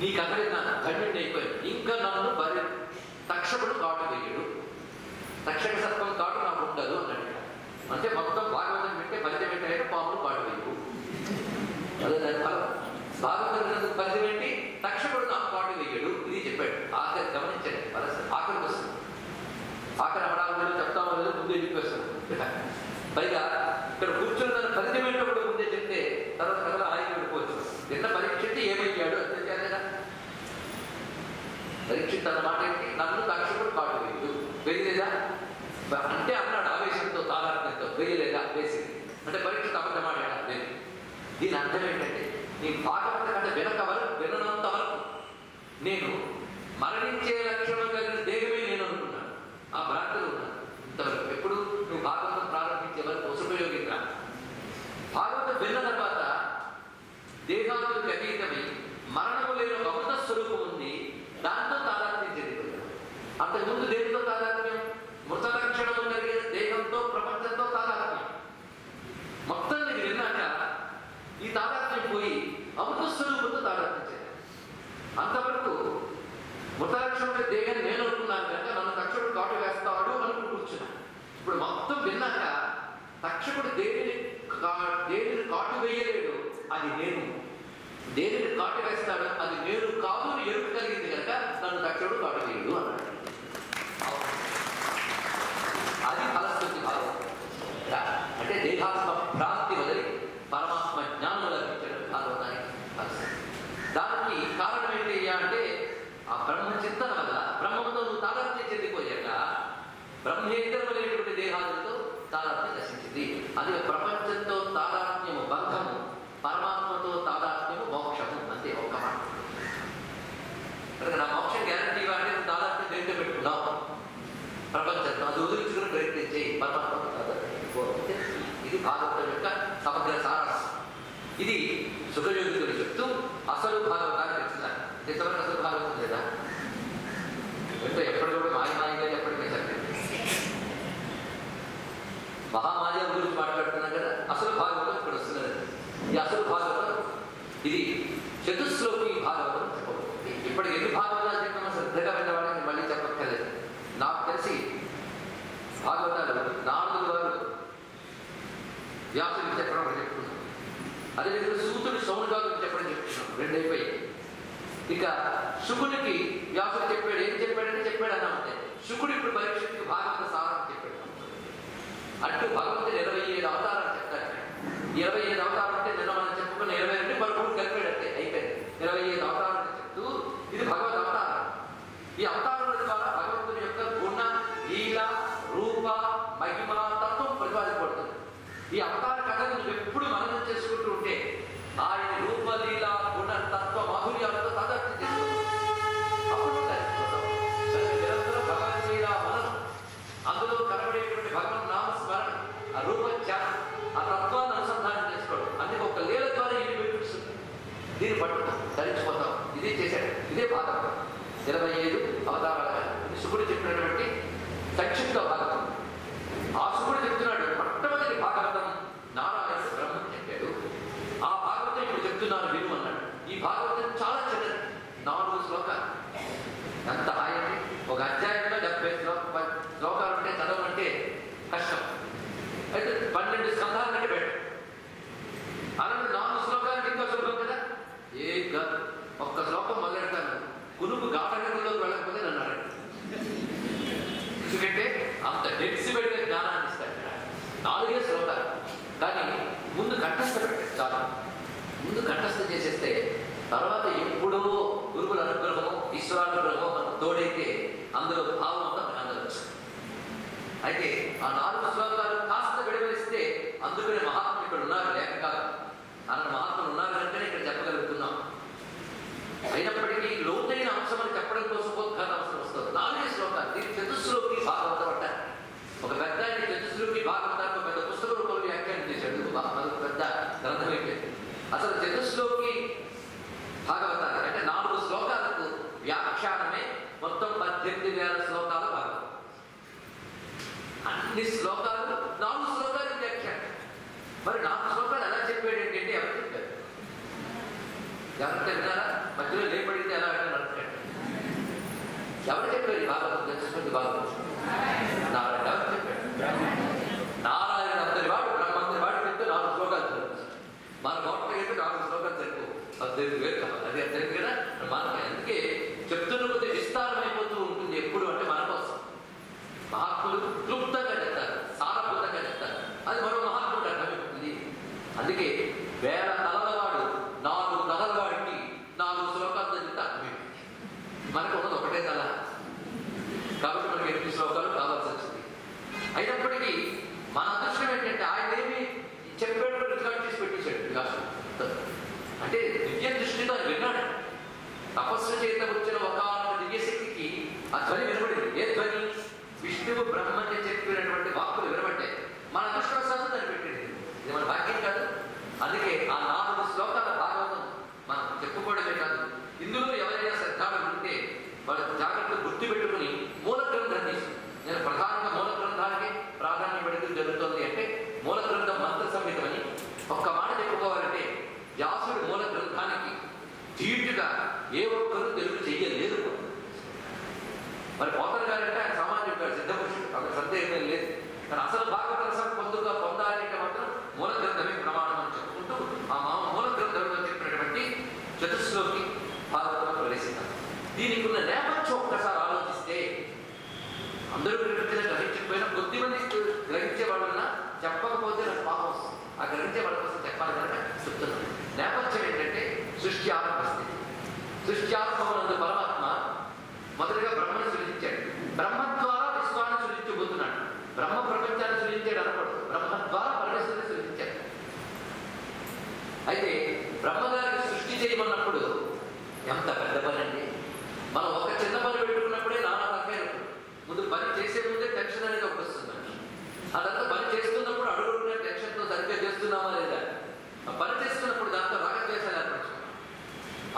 నీ కథ విన్నాను, ధన్యుడిని అయిపోయాడు. ఇంకా నన్ను తక్షకుడు కాటు వేయడు, తక్షక సర్పం కాటు నాకు ఉండదు అన్నాడు. అంటే మొత్తం భాగవతం పెట్టే పరిచయం ఏంటంటే పాములు కాటు వేయవు. అదే దాని ఫలం. భాగవతం పరిచయం ఏంటి? తక్షకుడు నాకు కాటు వేయడు. ఇది చెప్పాడు. ఆఖరి గమనించండి. ఆఖరికి వస్తుంది. ఆఖరి అమరావతిలో చెప్తామో లేదో ముందే చెప్పేస్తాడు. పైగా ఇక్కడ కూర్చున్న పరిచయం ఏంటో ముందే చెప్తే తర్వాత కథలో ఆయన వెళ్ళిపోవచ్చు. నిన్న పరీక్షించి ఏమయ్యాడు అంతే చేయాలిగా. పరీక్షిత్ అన్నమాట ఏంటి? నన్ను తక్షకుడు కాటు వేయడు. వేయలేదా అంటే అన్నాడు ఆవేశంతో తాదాత్మ్యంతో. వేయలేదా? వేసింది అంటే పరీక్షిత్ అబద్ధమాడాడా? లేదు. దీని అర్థం ఏంటంటే నీ భాగవత కంటే వినంత వరకు నేను మరణించే లక్షణం కలిగిన దేహమే నేను అనుకున్నాను. ఆ భ్రాంతులు ఉన్నాను ఇంతవరకు. ఎప్పుడు నువ్వు భాగవతం ప్రారంభించే వరకు ఉపయోగించా. భాగవతం విన్న తర్వాత దేహానికి అతీతమై మరణము లేని ఒక అమృత స్వరూపం ఉంది. దాంతో తాదాత్మ్యం చెందిపోయాను. అంతకుముందు దేనితో తాదాత్మ్యం? మృత లక్షణము కలిగిన దేహంతో ప్రపంచంతో తాదాత్మ్యం. మొత్తం నీకు విన్నాక ఈ తాదాత్మ్యం పోయి అమృత స్వరూపంతో తాదాత్మ్యం చేయాలి. అంతవరకు మృత లక్షణమైన దేహాన్ని నేను అనుకున్నాను కనుక నన్ను తక్షకుడు కాటు వేస్తాడు అనుకుని కూర్చున్నాను. ఇప్పుడు మొత్తం విన్నాక తక్షకుడు దేనిని కాటు వేయలేడు, అది నేను. దేనిని కాటు వేస్తాడు, అది నేను కాదు ఎరుపు కలిగింది కనుక నన్ను తక్షకుడు కాటు వేయడు అన్నాడు. అది ఫలశ్రుతి భావం. అంటే దేహాస్ తెలిసింది. అది ప్రపంచంతో తాదాత్మ్యము బంధము, పరమాత్మతో తాదాత్మ్యము మోక్షము. అంతే ఒక్క మాట. కనుక నా మోక్షం గ్యారంటీ వాడి తాదాత్మ్యం దేంతో పెట్టుకున్నావు? ప్రపంచంతో. అది వదిలించుకుని ప్రయత్నం చేయి. పరమాత్మతో తాదాత్మ్యం. ఇది భాగవతం యొక్క సమగ్ర సారాంశం. ఇది సుఖయోగితులు చెప్తూ అసలు భాగవతాన్ని చెప్తున్నారు. ఇంతవరకు అసలు భాగవతం లేదా? అంటే ఎప్పటి కూడా మాయమాయిగా ఎప్పటికీ సరిగ్గా మహామాయ గురించి మాట్లాడుతున్నాం కదా. అసలు భాగవతం ఇక్కడ వస్తున్నది. ఈ అసలు భాగవతం ఇది చతుశ్లోకి భాగవతం చెప్పబడుతుంది. ఇప్పటికి ఎన్ని భాగవతాలు చెప్పినా శ్రద్ధగా విన్నవాడిని మళ్ళీ చెప్పక్కర్లేదు. నాకు తెలిసి భాగవతాలు 4 వారు వ్యాసుడికి చెప్పడం ఒకటి చెప్తున్నాం. అదేవిధంగా సూతుడి సౌనకాలకు చెప్పడం చెప్తున్నాం. 2 అయిపోయి. ఇక శుకుడికి వ్యాసుడు చెప్పాడు. ఏం చెప్పాడంటే చెప్పాడు అన్నామంటే శుకుడు ఇప్పుడు పరీక్షకి భాగవత సారాన్ని చెప్పాడు. అటు భగవంతుడు 27 అవతారాలు చెప్తాడు. 25 అవతారం అంటే నిన్న మనం చెప్పుకున్న 22 13 కలిపాడు. అంటే అయిపోయింది. 25 అవతారాలు చెప్తూ ఇది భగవద్ అవతారం. ఈ అవతారాల ద్వారా భగవంతుని యొక్క గుణ, లీల, రూప, మహిమ, తత్వం ప్రతిపాదించబడుతుంది. ఈ అవతార కథను నువ్వు ఎప్పుడు మననం చేసుకుంటూ ఉంటే ఆయన రూప, లీల, గుణ, తత్వ మాధుర్యాలతో తాదాత్మ్యం చేసుకుంటాం. అప్పుడు నిరంతరం భగవద్గీత మనం అందులో కనబడేటువంటి భగవన్ నామస్మరణ, ఆ రూపధ్యానం, ఆ తత్వాన్ని అనుసంధానం చేసుకోవడం. అందుకే ఒక లీల ద్వారా ఇది వినిపిస్తుంది. దీన్ని పట్టుకుంటాం, ధరించిపోతాం. ఇదే చేశాడు. ఇదే భాగవతం. 25 అవతారాలుగా ఇది శుకుడు చెప్పినటువంటి సంక్షిప్త భాగవతం. ఆ శుకుడు చెప్తున్నాడు మొట్టమొదటి భాగవతం నారాయణ బ్రహ్మం చెప్పాడు. ఆ భాగవతం ఇప్పుడు చెప్తున్నాను విను అన్నాడు. ఈ భాగవతం చాలా చిన్నది, 4 శ్లోకాలు. ఎంత హాయండి. ఒక అధ్యాయంలో 70 శ్లోకాలు ఉంటే చదవమంటే కష్టం. అయితే 12 స్కంధాల కంటే బెటర్. అలాంటి 4 శ్లోకాలకి ఇంకా సులభం కదా. ఒక్క శ్లోకం మొదలెడతాను, కునుకు గాఢగంలోకి వెళ్ళకపోతే నన్ను అడగండి. ఎందుకంటే అంత డెక్సిబెట్గా జ్ఞానాన్ని ఇస్తాడు. 4 శ్లోకాలు. కానీ ముందు కంఠస్థ పెట్టాడు. చాలా ముందు కంఠస్థ చేసేస్తే తర్వాత ఎప్పుడో గురువుల అనుగ్రహము, ఈశ్వరానుగ్రహము మనకు తోడైతే అందులో భావం అంతా అందవచ్చు. అయితే ఆ 4 శ్లోకాలు కాస్త విడవలిస్తే అందుకనే మహాత్ములు ఇక్కడ ఉన్నారు, లేక కాదు. అలా మహాత్ములు ఉన్నారు కనుకనే ఇక్కడ చెప్పగలుగుతున్నాం. అయినప్పటికీ లోతైన అంశం అని చెప్పడం కోసం ఉద్ఘాత అవసరం వస్తుంది. 4 శ్లోకాలు. దీన్ని చతుశ్లోకి భాగవతం అంటారు. ఒక పెద్ద చతుశ్లోకి భాగవతానికి పెద్ద పుస్తక రూపంలో వ్యాఖ్యానం చేశాడు. మనకు పెద్ద గ్రంథం అయిపోయింది. అసలు చతుశ్లోకి భాగవతాలు అంటే 4 శ్లోకాలకు వ్యాఖ్యానమే మొత్తం 18,000 శ్లోకాల భాగవతం. అన్ని శ్లోకాలు 4 శ్లోకాలు వ్యాఖ్యానం. మరి 4 శ్లోకాలు ఎలా చెప్పాడు ఏంటంటే ఎవరు చెప్పారు? ఎవరంటే విన్నారా? మధ్యలో లేపడితే ఎలా అంటే నడుపుతాడు. ఎవరు చెప్పారు ఈ భాగవతం? చతుశ్లోకి భాగవతం నారాయణ ఎవరు చెప్పాడు? నారాయణ అంతటి వాడు, బ్రహ్మంతటి వాడు చెప్తే 4 శ్లోకాలు చదువుతారు. మన నోట్లో అయితే 4 శ్లోకాలు సరిపో. అది వేరు కావాలి. అది తెలియదు కదా మనకి. అందుకే చెప్తున్న కొద్ది విస్తారమైపోతూ ఉంటుంది. ఎప్పుడు అంటే మన కోసం. మహాత్ములు క్లుప్తంగా చెప్తారు, సారభూతంగా చెప్తారు. అది మరో మహాత్ముడు అర్థమైపోతుంది. అందుకే 1000 తలలవాడు 4 తలలవాడికి 4 శ్లోకాలతో చెప్తే అర్థమైపోతుంది. మనకు ఉన్నది ఒకటే తల కాబట్టి మనకి 8 శ్లోకాలు కావాల్సి వచ్చింది. అయినప్పటికీ మన అదృష్టం ఏంటంటే ఆయన ఏమి చెప్పాడు రికార్డ్ చేసి పెట్టేశాడు వికాసం. అంటే దివ్య దృష్టితో ఆయన విన్నాడు. తపస్సు చేత వచ్చిన ఒక దివ్యశక్తికి ఆ ధ్వని వినబడింది. ఏ ధ్వని? విష్ణువు బ్రహ్మని చెప్పినటువంటి వాక్కులు వినబడ్డాయి. మన అదృష్టవశాత్తు దాన్ని పెట్టింది. ఇది మన భాగ్యం కాదు. అందుకే ఆ 4 శ్లోకాల భాగవతం మనం చెప్పుకోవడమే కాదు, ఇందులో ఎవరైనా శ్రద్ధాలు ఉంటే వాళ్ళు జాగ్రత్తగా గుర్తు పెట్టుకుని మూల గ్రంథాన్ని తీసుకుని, నేను ప్రధానంగా మూల గ్రంథానికి ప్రాధాన్యం పెడుతూ జరుగుతుంది. అంటే మూల గ్రంథం మంత్ర సంహితమని ఒక్క మాట చెప్పుకోవాలంటే వ్యాసుడి మూల గ్రంథానికి ధీటుగా ఏ ఒక్కరూ తెలుగు చెయ్యలేదు. మరి పోతన గారంటే ఆయన సామాన్యుడు కాదు, సిద్ధపురుషుడు. అక్కడ సందేహం లేదు. కానీ అసలు భాగవత రసం పొందాలి అంటే మాత్రం మూల గ్రంథమే ప్రమాణం అని చెప్పుకుంటూ ఆ మూల గ్రంథంలో చెప్పినటువంటి చతుశ్లోకి భాగవతం ప్రవేశిస్తారు. దీనికి ఉన్న నేపథ్యం ఒక్కసారి ఆలోచిస్తే అందరూ గ్రహించకపోయినా కొద్దిమంది గ్రహించే వాళ్ళన్నా చెప్పకపోతే నాకు పాపం వస్తుంది. ఆ గ్రహించే వాళ్ళ కోసం చెప్పాలి కనుక చెప్తున్నాను. నేపథ్యం ఏంటంటే సృష్టి ఆరంభ స్థితి. సృష్టి ఆరంభమునందు పరమాత్మ మొదటిగా బ్రహ్మను సృజించాడు. బ్రహ్మ ద్వారా విశ్వాన్ని సృజించబోతున్నాడు. బ్రహ్మ ప్రపంచాన్ని సృజించాడు అనకూడదు. బ్రహ్మ ద్వారా అయితే బ్రహ్మగారికి సృష్టి చేయమన్నప్పుడు ఎంత పెద్ద పని అండి. మనం ఒక చిన్న పని పెట్టుకున్నప్పుడే నానా రకమైన ముందు పని చేసే ముందే టెన్షన్ అనేది ఒకటి వస్తుంది. అదంతా పని చేస్తున్నప్పుడు అడుగుతున్న టెన్షన్తో సరిగ్గా చేస్తున్నామా లేదా, పని చేస్తున్నప్పుడు దాంతో రాగద్వేషాలు ఏర్పరచుకున్నాం.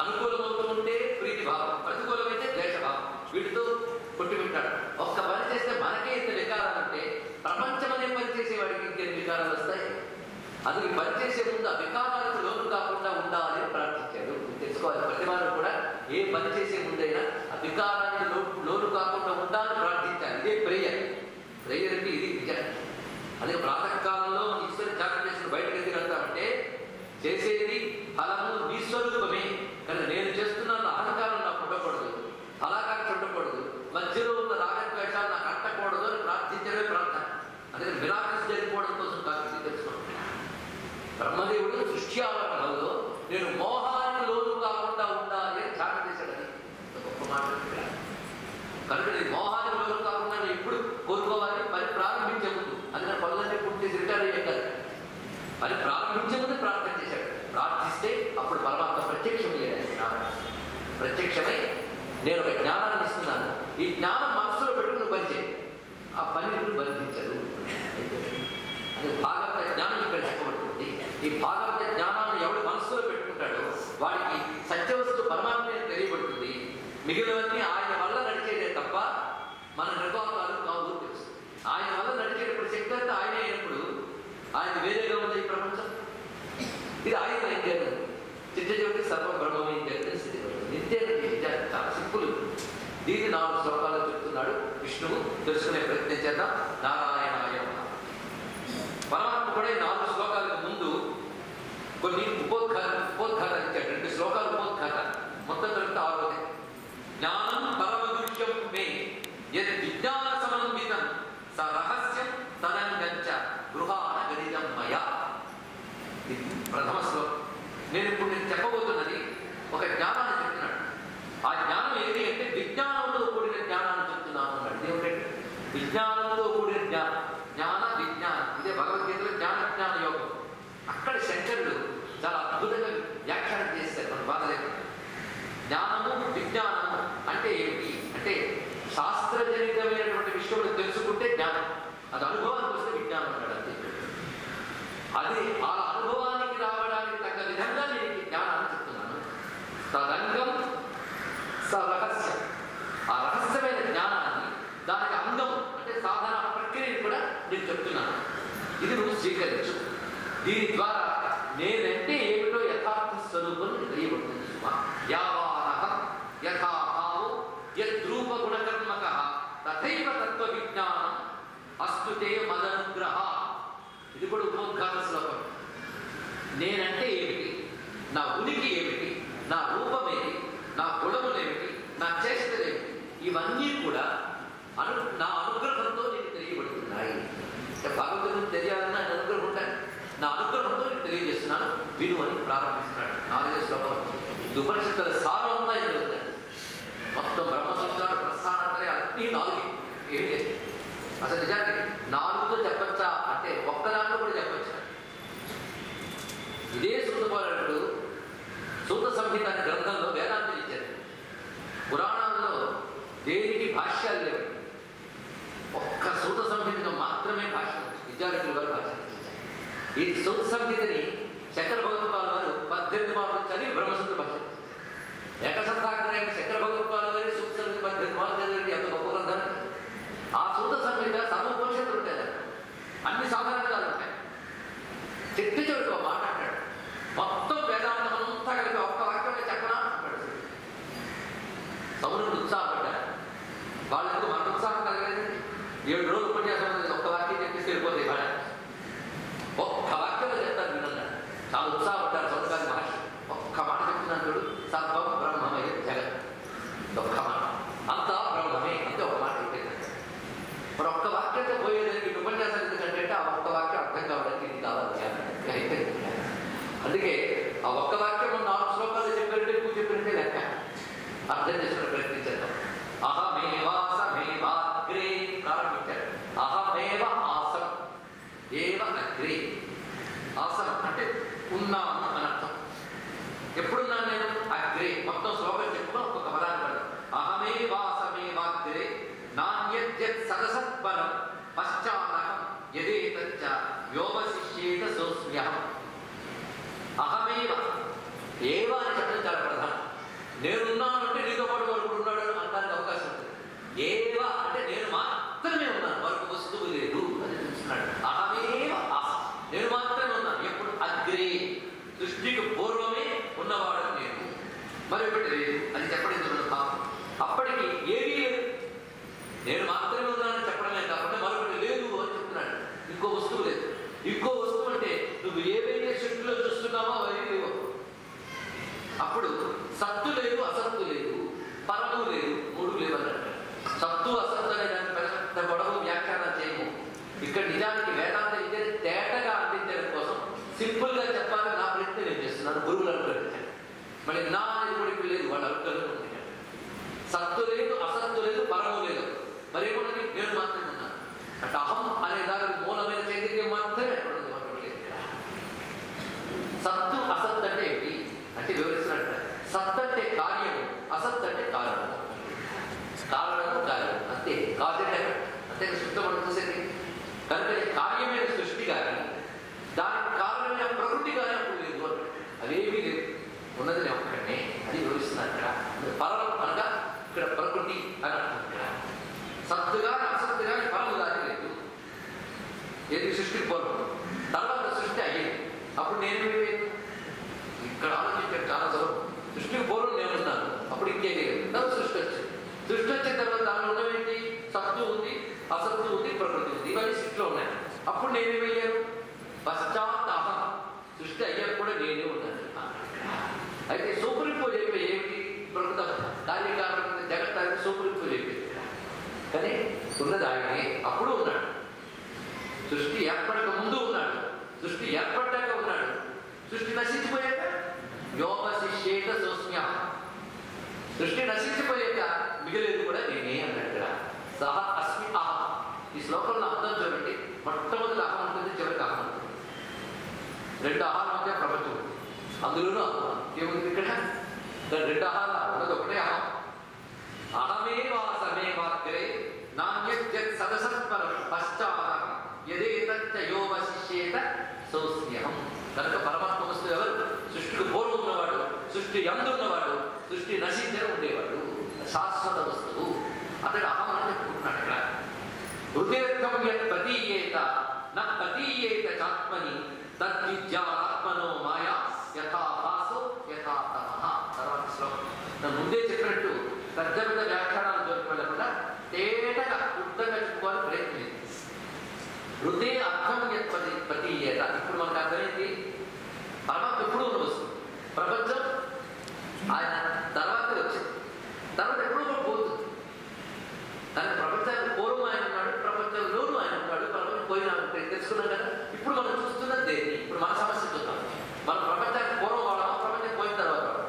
అనుకూలమవుతూ ఉంటే ప్రీతి భావం, ప్రతికూలమైతే ద్వేషభావం, వీటితో కొట్టుకుంటాడు. ఒక్క పని చేస్తే మనకే ఇంత వికారాలు ఉంటే ప్రపంచం అనే పని చేసేవాడికి ఇంకెన్ని వికారాలు వస్తాయి. అందుకు పని చేసే ముందు ఆ వికారాలకు లోను కాకుండా ఉండాలని ప్రార్థించాడు. తెలుసుకోవాలి, ప్రతి వారు కూడా ఏ పని చేసే ముందైనా ఆ వికారానికి లోను కాకుండా ఉండాలని ప్రార్థించాలి. ఇదే ప్రేయర్. ప్రేయర్ అంటే ఇది నిజం. అదే ప్రాతకాలంలో ఈశ్వరు ధ్యానం చేసిన బయటకు ఎందుకు వెళ్తామంటే చేసేది ఫలము నీ స్వరూపమే, కానీ నేను చేస్తున్నాను అహంకారం నాకు ఉండకూడదు, ఫలాకాంక్ష ఉండకూడదు, మధ్యలో ఉన్న రాగద్వేషాలు నాకు అంటకూడదు అని ప్రార్థించడమే ప్రార్థన. అదే మిరాకిల్స్ జరిగిపోవడం కోసం కాదు, తెలుసుకోండి. బ్రహ్మదేవుడు సృష్టి ఆవరణలో నేను మోహానికి లోను కాకుండా ఉండాలి అని ధ్యానం చేశాడని గొప్ప మాట. కనుక నేను మోహానికి లోను కాకుండా నేను ఎప్పుడు కోరుకోవాలి, పని ప్రారంభించే ముందు. అది నా పనులన్నీ పూర్తి చేసి రిటైర్ అయ్యే కదా, పని ప్రారంభించే ముందు ప్రార్థన చేశాడు. ప్రార్థిస్తే అప్పుడు పరమాత్మ ప్రత్యక్షమయ్యాడు. ప్రత్యక్షమై నేను ఒక జ్ఞానాన్ని ఇస్తున్నాను, ఈ జ్ఞానం మనసులో పెట్టుకుని పని చేయి, ఆ పని బంధించదు. అది భాగవత జ్ఞానం ఇక్కడ చెప్పబడుతుంది. ఈ భాగవత జ్ఞానాన్ని ఎవడు మనసులో పెట్టుకుంటాడో వాడికి సత్యవస్తు పరమాత్మ తెలియబడుతుంది. మిగిలినవన్నీ ఆయన వల్ల నడిచేదే తప్ప మన నిర్వాహాలు కావు తెలుసు. ఆయన వల్ల నడిచేటప్పుడు శక్తి అంతా ఆయనే అయినప్పుడు ఆయన వేరేగా ఉంది ఈ ప్రపంచం. ఇది ఆయన నిత్యాన్ని చిత్తజ్యోతి సర్వ బ్రహ్మమే స్థితి నిత్యాన్ని చాలా సింపుల్. దీన్ని 4 శ్లోకాలు చెప్తున్నాడు విష్ణువు. తెలుసుకునే ప్రయత్నం చేద్దాం. నారాయణాయ పరమాత్మ కూడా 4 శ్లోకాలకు ముందు కొన్ని ఉపోద్ఘాతాలు ఇచ్చాడు. 2 శ్లోకాలు ఉపోద్ఘాతాలు, మొత్తం కలిపితే 6వది. జ్ఞానం పరమదృశ్యం మే యద్ విజ్ఞాన సమన్వితం స రహస్యం తదంగంచ గృహాణ గణితం మయా. ప్రథమ శ్లోకం. నేను చెప్పబోతున్నది ఒక జ్ఞానాన్ని చెప్తున్నాడు. ఆ జ్ఞానం ఏది అంటే విజ్ఞానంతో కూడిన జ్ఞానాన్ని చెప్తున్నాను అన్నాడు. ఏమిటంటే విజ్ఞానంతో కూడిన జ్ఞానం, జ్ఞాన విజ్ఞానం. ఇదే భగవద్గీతలో జ్ఞాన విజ్ఞాన యోగం. అక్కడ శంకరుడు చాలా అద్భుతంగా వ్యాఖ్యానం చేస్తారు. మన బాధ లేకుండా జ్ఞానము విజ్ఞానము అంటే ఏమిటి అంటే శాస్త్రజనితమైనటువంటి విషయంలో తెలుసుకుంటే జ్ఞానం, అది అనుభవానికి వస్తే విజ్ఞానం అన్నాడు. అంతే. అది ఆ అనుభవానికి రావడానికి తగ్గ విధంగా నేను జ్ఞానాన్ని చెప్తున్నాను. తదంగం స రహస్యం. ఆ రహస్యమైన జ్ఞానాన్ని దానికి అంగం అంటే సాధన ప్రక్రియను కూడా నేను చెప్తున్నాను. ఇది నువ్వు స్వీకరించు. దీని ద్వారా నేనంటే ఏమిటో యథార్థ స్వరూపం తెలియబడుతుంది. యావానః యథాభావో యద్రూప గుణకర్మక తథైవ తత్వ విజ్ఞానం అస్తుతే మదనుగ్రహ. ఇది కూడా ఉపోద్ఘాత శ్లోకం. నేనంటే ఏమిటి, నా ఉనికి ఏమిటి, నా రూపమేమి, నా గుణములేమిటి, నా చేష్టలేమిటి, ఇవన్నీ కూడా నా అనుగ్రహంతో నీకు తెలియబడుతున్నాయి. భగవంతుడు తెలియాలన్నా ఆయన అనుగ్రహం ఉండాలి. నా అనుగ్రహంతో నీకు తెలియజేస్తున్నాను, విను అని ప్రారంభిస్తున్నాడు. 4వ శ్లోకం. ఉపనిషత్తుల సారం అంతా ఇది ఉంది. మొత్తం బ్రహ్మసూత్రాలు ప్రస్థానాలే అన్నీ 4. ఏమి లేదు అసలు. నిజానికి 4తో చెప్పచ్చా అంటే ఒక్కదాంట్లో కూడా చెప్పచ్చా. ఇదే సూతపాలుడు సూత సంహిత అనే గ్రంథంలో వేదాంతం ఇచ్చారు. పురాణాల్లో దేనికి భాష్యాలు లేవు. ఒక్క సూత సంహితకు మాత్రమే భాష్యం విద్యార్థులు వారు భాష్యం. ఈ సూత సంహితని శంకర భగవత్పాల్ వారు 18 మార్లు చదివి బ్రహ్మసూత్ర భాష్యం. ఏకసంతాగ్రహం శంకర భగవత్పాల్ వారి సూత సంహిత 18 మార్లు చదివి ఎంత గొప్ప గ్రంథం. ఆ సూత సంహిత సర్వోపనిషత్తులు ఉంటాయి, అన్ని సాధారణాలు ఉంటాయి. చెట్టు చెట్టు ఒక మాట అంటాడు. మొత్తం వేదాంతం అంతా కలిపి ఒక్క వాక్యంలో చెప్పనా అంటాడు. సౌరుడు ఉత్సాహపడ్డారు. వాళ్ళకు మన ఉత్సాహం కలగలేదు. 7 రోజులు ఉపన్యాసం ఒక్క వాక్యం చెప్పేసి వెళ్ళిపోతాయి. వాళ్ళ ఒక్క వాక్యంలో చెప్తారు వినన్నాడు. చాలా ఉత్సాహపడ్డారు సౌరకాది మహర్షి. ఒక్క మాట చెప్తున్నాను చూడు, సర్వం బ్రహ్మమయ జగత్. ఒక్క మాట, అంతా బ్రహ్మమే. అంతే ఒక మాట అయిపోయింది. మరి ఒక్క వాక్యంతో పోయేదానికి ఉపన్యాసం ఎందుకంటే ఆ ఒక్క వాక్యం అర్థం కావడానికి ఇది కావాలి అయిపోయింది. అందుకే ఆ ఒక్క వాక్యం 4 శ్లోకాలు చెప్పినట్టే ఎక్కువ చెప్పినట్టే లెక్క. అర్థం చేసుకుని ప్రయత్నించేద్దాం. అహమేవాసమేవాగ్రే ప్రారంభించారు. అహమేవ ఆసం ఏవ అగ్రే. ఆసనం అంటే ఉన్నాము అని అర్థం. సోస్మ్యహం. అహమేవ ఏవ అని చెప్పడం చాలా ప్రధానం. నేనున్నాను అంటే నీతో పాటు మరొకడు ఉన్నాడు అనడానికి అవకాశం ఉంటుంది. ఏవ అంటే నేను మాత్రమే ఉన్నాను, మరొక వస్తువు లేదు అని తెలుస్తున్నాడు. అహమేవ అహం, నేను మాత్రమే ఉన్నాను. ఎప్పుడు? అగ్రే, సృష్టికి పూర్వమే ఉన్నవాడు నేను, మరొకటి లేదు అని చెప్పడం జరుగుతాం. అప్పటికి ఏమీ లేదు, నేను మాత్రమే ఉన్నానని చెప్పడమే కాకుండా మరొకటి లేదు అని చెప్తున్నాడు. ఇంకో వస్తువు లేదు. ఇంకో వస్తువు అంటే నువ్వు ఏవైతే సృష్టిలో చూస్తున్నావో అవి లేవు. అప్పుడు సత్తు లేదు, అసత్తు లేదు, పరము లేదు, మూడు లేవు అన్నట్టు. సత్తు అసత్తు అనే దాన్ని పెద్ద గొడవ వ్యాఖ్యానం చేయము. ఇక్కడ నిజానికి వేదాంత విద్యని తేటగా అందించడం కోసం సింపుల్ గా చెప్పాలని నా ప్రయత్నం నేను చేస్తున్నాను. గురువులు అనుకుంటాను, మళ్ళీ నా అనేది కూడా ఇప్పుడు లేదు, వాళ్ళు అనుకుంటున్నారు. సత్తు లేదు, అసత్తు లేదు, పరము లేదు, మరేమన్నది నేను మాత్రమే ఉన్నాను అంటే అహం అనే దానికి మూలమైన చైతన్యం మాత్రమే ఎక్కడ ఉంది, మనకు లేదు. సత్తు అసత్ అంటే ఏంటి అంటే వివరిస్తున్నట్టు, సత్ అంటే కార్యము, అసత్ అంటే కారణము. కారణము కార్యము అంతే, కాజెట్ అంతే సృష్టి మనం చూసేది. కనుక కార్యమైన సృష్టి కానీ దానికి కారణమైన ప్రకృతి కానీ అప్పుడు లేదు అంటే అవేమీ లేదు, ఉన్నది నేను ఒక్కడనే. అది వివరిస్తున్నాను ఇక్కడ. పరం అనగా ఇక్కడ ప్రకృతి అని అర్థం. ఇక్కడ సత్తు కానీ అసత్తు కానీ పరము కానీ లేదు. ఏది? సృష్టికి పూర్వం. తర్వాత సృష్టి అయ్యింది, అప్పుడు నేను ఇక్కడ ఆలోచించాను చాలా సులభం. సృష్టికి పూర్వం నేనున్నాను, అప్పుడు ఇంకే లేదు. తర్వాత సృష్టి వచ్చింది. సృష్టి వచ్చిన తర్వాత దానిలో ఉన్నవేంటి? సత్తు ఉంది, అసత్తు ఉంది, ప్రకృతి ఉంది, ఇవన్నీ సృష్టిలో ఉన్నాయి. అప్పుడు నేనేమయ్యాను? పశ్చాత్తాపం. సృష్టి అయ్యాక కూడా నేనే ఉన్నాను. అయితే సూపరింపోజ్ అయిపోయి ఏమిటి? ప్రకృత కార్యకారణం జగత్ అనేది సూపరింపోజ్ అయిపోయింది. కానీ ఉన్నది ఆయనే, అప్పుడు ఉన్నాడు. సృష్టి ఏర్పడక ముందు ఉన్నాడు, సృష్టి ఏర్పడ్డాక ఉన్నాడు, సృష్టి నశించిపోయాక యోగశిష్యేత సోస్మ్య. సృష్టి నశించిపోయాక మిగిలేదు కూడా నేనే అన్నాడు. సహ అస్మి అహం. ఈ శ్లోకంలో అర్థం చూడండి. మొట్టమొదటి అహం ఉంటుంది, చివరికి అహం ఉంటుంది. రెండు అహాల మధ్య ప్రపంచం ఉంది, అందులోనూ అహం ఏముంది ఇక్కడ? రెండు అహాల ఉన్నది ఒకటే అహం. అహమేవాసమేవాగ్రే నాణ్యత్ సదసత్పరం పశ్చాదహం యదేతచ్చ యోగశిష్యేత సోస్మ్యహం. కనుక పరమాత్మ వస్తువు ఎవరు? సృష్టికి పూర్వం ఉన్నవాడు, సృష్టి యందు ఉన్నవాడు, సృష్టి నశించిన ఉండేవాడు, శాశ్వత వస్తువు. అతడు అహం అని చెప్పుకుంటున్నాడు ఇక్కడ. హృదయర్థం యత్ ప్రతీయేత న ప్రతీయేత చాత్మని తద్విద్యాత్మనో మాయా యథా భాసో యథా తమః. తర్వాత శ్లోకం నేను ముందే చెప్పినట్టు పెద్ద పెద్ద వ్యాఖ్యానాలు జోలికి వెళ్ళకుండా తేటగా ఉత్తగా చెప్పుకోవాలని ప్రయత్నం. హృదయ అర్థం యత్ ప్రతీయేత. ఇప్పుడు మనకు అర్థమైంది పరమాత్మ ఎప్పుడు ఉన్న వస్తుంది. ప్రపంచం ఆయన తర్వాత వచ్చింది, తర్వాత ఎప్పుడూ కూడా పోతుంది. కానీ ప్రపంచానికి పూర్వం ఆయన ఉన్నాడు, ప్రపంచంలోనూ ఆయన ఉన్నాడు. ప్రపంచం పోయినా తెలుసుకున్నాం కదా. ఇప్పుడు మనం చూస్తున్నది దేన్ని? ఇప్పుడు మన సమస్య చూద్దాం. మన ప్రపంచానికి పూర్వం వాడమా, ప్రపంచం పోయిన తర్వాత వాడమా?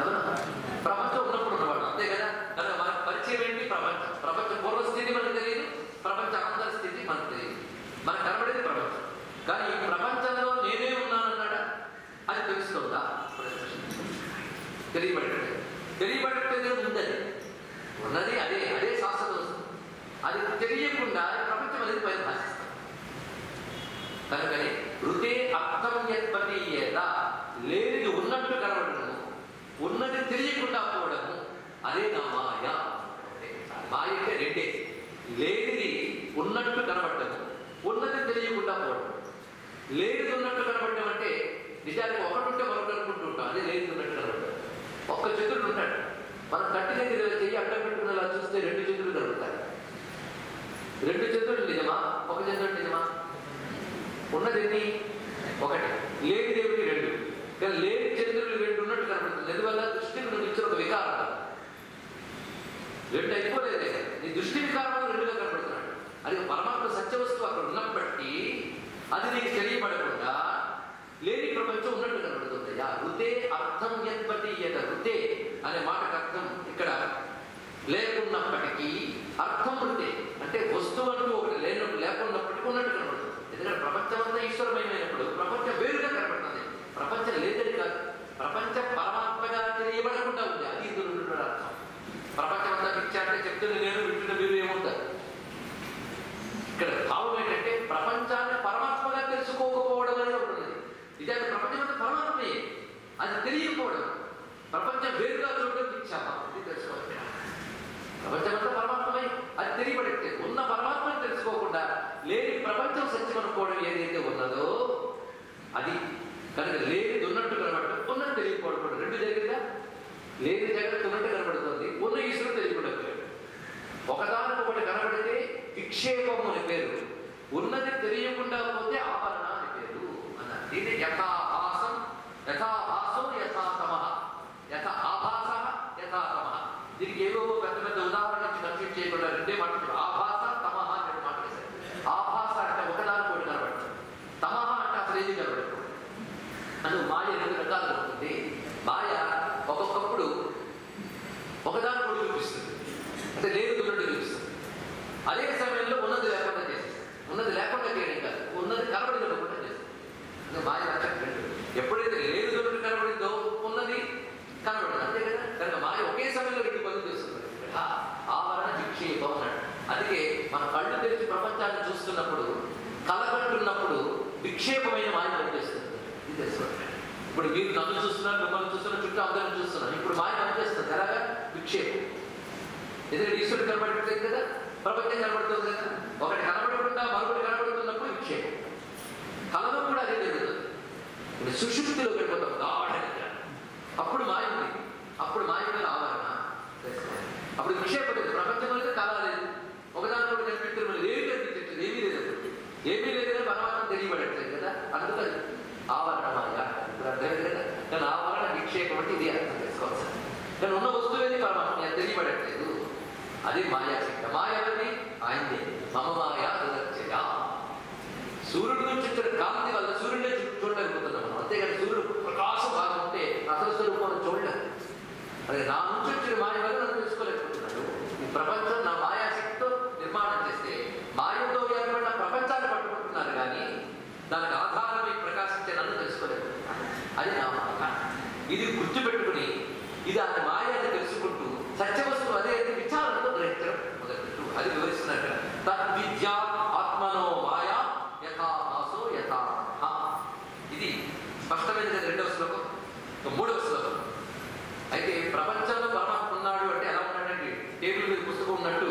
ఎవరు? ప్రపంచం ఉన్నప్పుడు ఉన్నవాడు, అంతే కదా. కనుక మనకు పరిచయం ఏంటి? ప్రపంచం. ప్రపంచ పూర్వస్థితి మనకు తెలియదు, ప్రపంచ అనంతర స్థితి మనకు తెలియదు. మనకు కనబడేది ప్రపంచం. కానీ ఈ ప్రపంచంలో నేనే ఉన్నానన్నాడా అది తెలుస్తుందా? తెలియబడేది. తెలియబడేది ఉందని ఉన్నది అదే, అదే శాశ్వత వస్తుంది. అది తెలియకుండా ప్రపంచం అనేది పైన భాషిస్తాం. కనుకనే హృదయ అర్థం యత్పతీయేత, లేనిది ఉన్నట్టు కనబడము, ఉన్నది తెలియకుండా పోవడము, అదే నా మాయ. మాయ అంటే రెండే, లేనిది ఉన్నట్టు కనబడము, ఉన్నది తెలియకుండా పోవడం. లేనిది ఉన్నట్టు కనబడడం అంటే నిజానికి ఒకటి ఉంటే మరొకటి అనుకుంటూ ఉంటాం, అదే లేనిది ఉన్నట్టు కనబడడం. ఒక్క చంద్రుడు ఉంటాడు, మనం కట్టి దగ్గర చెయ్యి అడ్డం పెట్టుకునేలా చూస్తే రెండు చంద్రులు కలుగుతాయి. రెండు చంద్రుడు నిజమా, ఒక చంద్రుడు నిజమా? ఉన్నది ఎన్ని? ఒకటి. లేని దేవుడి రెండు. కానీ లేని చంద్రులు రెండు ఉన్నట్టు కనబడుతుంది. ఎందువల్ల? దృష్టికి నువ్వు ఇచ్చిన ఒక వికారం. రెండు అయిపోలేదే, నీ దృష్టి వికారం రెండుగా కనబడుతున్నాడు. అది పరమాత్మ సత్యవస్తువు అక్కడ ఉన్నప్పటికీ అది నీకు తెలియబడకుండా లేని ప్రపంచం ఉన్నట్టు కనబడుతుంది. హృదే అర్థం యత్పతీయేత. హృదే అనే మాటకు అర్థం ఇక్కడ లేకున్నప్పటికీ అర్థం హృదే అంటే వస్తువు అంటూ ఒకటి లేకున్నప్పటికీ ఉన్నట్టు కనబడుతుంది. ఎందుకంటే ప్రపంచం అంతా ఈశ్వరమయమైనప్పుడు ప్రపంచం వేరుగా కనబడుతుంది. ప్రపంచం లేదని కాదు, ప్రపంచం పరమాత్మగా తెలియబడకుండా ఉంది. అది ఇందులో అర్థం. ప్రపంచం అంతా మిథ్య అంటే చెప్తున్న నేను, వింటున్న మీరు ఏముంటారు. ఇక్కడ భావం ఏంటంటే ప్రపంచాన్ని పరమాత్మ అది తెలియకపోవడం, ప్రపంచం వేరుగా చూడడం ఇచ్చామా ఇది తెలుసుకోవాలి. ప్రపంచమంతా పరమాత్మై అది తెలియబడితే ఉన్న పరమాత్మని తెలుసుకోకుండా లేని ప్రపంచం సత్యం అనుకోవడం ఏదైతే ఉన్నదో అది కనుక లేనిది ఉన్నట్టు కనబడటం, ఉన్నట్టు తెలియకపోవడం రెండు జరిగిందా? లేని జగత్తు ఉన్నట్టు కనబడుతుంది, ఉన్న ఈశ్వరుడు తెలియబడట్లేదు. ఒకదానికొకటి కనబడితే విక్షేపం అని పేరు, ఉన్నది తెలియకుండా పోతే ఆవరణ అని పేరు అన్నారు. దీన్ని యథాభాసం యథాభాసం యథాతమః, యథా ఆభాస యథాతమః. దీనికి ఏవో పెద్ద పెద్ద ఉదాహరణ నుంచి కన్ఫ్యూజ్ చేయకుండా రెండే మాట్లాడు. ఆభాస తమహ అని మాట్లాడేశారు. ఆభాస అంటే ఒకదానికోటి కనబడుతుంది, తమహ అంటే అసలు ఏది కనబడదు. అందుకు మాయ రెండు రకాలుగా ఉంటుంది. మాయ ఒక్కొక్కప్పుడు ఒకదానికోటి చూపిస్తుంది, అంటే లేదు ఉన్నట్టు చూపిస్తుంది. అదే సమయంలో ఉన్నది లేకుండా చేస్తుంది. ఉన్నది లేకుండా చేయడం కాదు, ఉన్నది కనబడినకుండా చేస్తుంది. అంటే మాయ లక్షణం ఎప్పుడైతే లేదు ఉన్నట్టు కనబడిందో ఉన్నది కనబడదు, అంతే కదా. కనుక మాయ ఒకే సమయంలో రెండు పనులు చేస్తుంది. ఆవరణ విక్షేపం అన్నాడు. అందుకే మన కళ్ళు తెరిచి ప్రపంచాన్ని చూస్తున్నప్పుడు, కలగంటున్నప్పుడు విక్షేపమైన మాయ పనిచేస్తుంది. ఇది తెలుసుకోండి. ఇప్పుడు మీరు నన్ను చూస్తున్నారు, మిమ్మల్ని చూస్తున్నారు, చుట్టూ అందరిని చూస్తున్నారు. ఇప్పుడు మాయ పనిచేస్తుంది ఎలాగా? విక్షేపం. ఎందుకంటే ఈశ్వరుడు కనబడుతుంది కదా, ప్రపంచం కనబడుతుంది కదా. ఒకటి కనబడకుండా మరొకటి కనబడుతున్నప్పుడు విక్షేపం. కళలో కూడా అదే జరుగుతుంది. ఇప్పుడు సుషుప్తిలో వెళ్ళిపోతాం గాఢంగా, అప్పుడు మాయ ఉంది. అప్పుడు మాయ మీద ఆవరణ, అప్పుడు విక్షేపం లేదు. ప్రపంచంలో అయితే కళ లేదు, ఒకదానిలో కనిపించడం ఏమి కనిపించట్లేదు, ఏమీ లేదు. ఏమీ లేదు, పరమాత్మ తెలియబడట్లేదు కదా, అందుకని ఆవరణ మాయ. ఇప్పుడు అర్థమైంది కదా. కానీ ఆవరణ విక్షేపం అంటే ఇది అర్థం చేసుకోవచ్చు. కానీ ఉన్న వస్తువులేని పరమాత్మ తెలియబడట్లేదు, అది మాయాశక్తి. మాయ అనేది ఆయనే. మమ మాయ దురత్యయ. సూర్యుడి నుంచి వచ్చిన కాంతి వల్ల సూర్యుడే చూడలేకపోతున్నాం మనం, అంతేగాని సూర్యుడు ప్రకాశం బాగా ఉంటే అసలు స్వరూపం చూడలేదు. అదే నా నుంచి వచ్చిన మాయ వల్ల నన్ను తెలుసుకోలేకపోతున్నాడు. ఈ ప్రపంచం నా మాయాశక్తితో నిర్మాణం చేస్తే మాయతో ఏర్పడిన ప్రపంచాన్ని పట్టుకుంటున్నారు, కానీ దానికి ఆధారమై ప్రకాశించే నన్ను తెలుసుకోలేకపోతున్నాను. అది నా మాయ. ఇది గుర్తుపెట్టుకుని ఇది ఆ మాయని తెలుసుకుంటూ సత్యవస్తువు అదే విచారణతో గ్రహించడం మొదలు. అది వివరిస్తున్నట్టు తద్విద్య ఆత్మనో మాయా యథాభాసో యథా. ఇది స్పష్టమైన రెండవ శ్లోకం. మూడవ శ్లోకం అయితే ప్రపంచంలో పరమాత్మ ఉన్నాడు అంటే ఎలా ఉన్నాడండి? టేబుల్ మీద పుస్తకం ఉన్నట్టు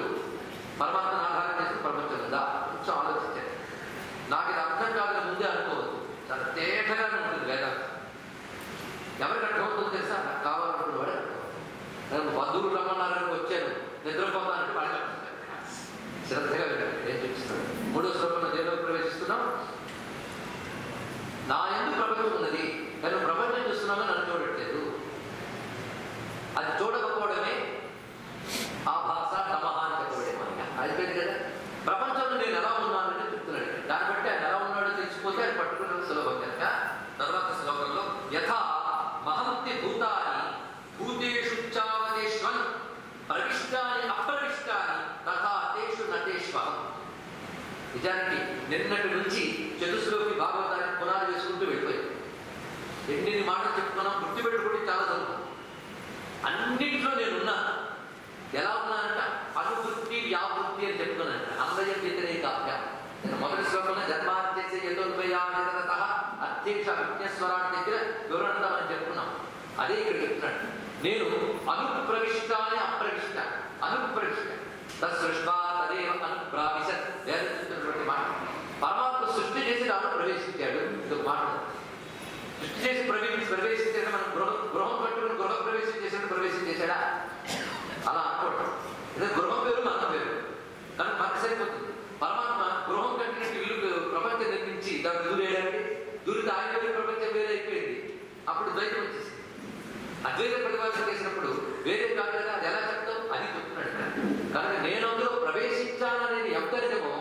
పరమాత్మను ఆధారం చేసిన ప్రపంచం ఉందా? కొంచెం ఆలోచించాను. నాకు ఇది అర్థం కాదని ముందే అనుకోవద్దు, చాలా తేటగానే ఉంటుంది వేదాంతం. ఎవరికి అర్థమవుతుంది తెలుసా? నాకు కావాలనుకున్న వాడు నేను బంధువులు రమ్మన్నారని వచ్చాను, నిద్రపోతానంటే వాళ్ళు శ్రద్ధగా వెళ్ళాను. ఏం చూపిస్తున్నాను? మూడో శ్లోకంలో దేనిలోకి ప్రవేశిస్తున్నాం? నా ఎందుకు ప్రపంచం ఉన్నది, నేను ప్రపంచం చూస్తున్నామని నన్ను చూడట్లేదు. అది చూడకపోవడమే ఆభాస తమహ అని చెప్పబడే మనకి అయిపోయింది కదా. ప్రపంచంలో నేను ఎలా ఉన్నానని చెప్తున్నాడు. దాన్ని బట్టి ఆయన ఎలా ఉన్నాడో తెలిసిపోతే ఆయన పట్టుకున్న సులభం కనుక తర్వాత శ్లోకంలో యథా మహంతి భూతాని భూతేషు చావతేష్వన్ ప్రవిష్టాని అప్రవిష్టాని తథా తేషు నతేష్వహం. నిజానికి నిన్నటి నుంచి చతుశ్లోకి భాగవతాన్ని పునాది వేసుకుంటూ వెళ్ళిపోయాం. ఎన్ని మాటలు చెప్పుకున్నాం, గుర్తుపెట్టుకుంటే చాలా దొరుకుతాం. అన్నింటిలో నేనున్నా. ఎలా ఉన్నానంట? అనువృత్తి వ్యావృత్తి అని చెప్పుకున్నానంట. అందయం వ్యతిరేకాభ్య. నేను మొదటి శ్లోకంలో జన్మాంత్యస్య యతోన్వయాదితరత అధ్యక్ష విజ్ఞస్వరాన్ని దగ్గర వివరణమని చెప్పుకున్నాం. అదే ఇక్కడ చెప్తున్నాడు. నేను అనుప్రవిష్ట అని అప్రవిష్ట. అనుప్రవిష్ట తృష్ణా తదేవ అనుప్రావిశత్. వేదటువంటి మాట. పరమాత్మ సృష్టి చేసి దాంట్లో ప్రవేశించాడు. ఇదొక మాట. సృష్టి చేసి ప్రవేశించేది మనం గృహం కట్టుకుని గృహ ప్రవేశం చేసినట్టు ప్రవేశం చేశాడా? అలా అనుకోవడం. ఇదే గృహం పేరు మన పేరు కనుక మనకు సరిపోతుంది. పరమాత్మ గృహం కట్టినట్టు ఇల్లు ప్రపంచం నిర్మించి దాన్ని దూరేయడానికి దూరితే ఆయన వేరే ప్రపంచం వేరే అయిపోయింది. అప్పుడు ద్వైతం వచ్చేసింది. అద్వైత ప్రతిపాదన చేసినప్పుడు వేరే కాదు కదా, అది ఎలా చెప్తావు? అది చెప్తున్నాడు. కనుక నేను అందులో ప్రవేశించాననేది ఎంత నిజమో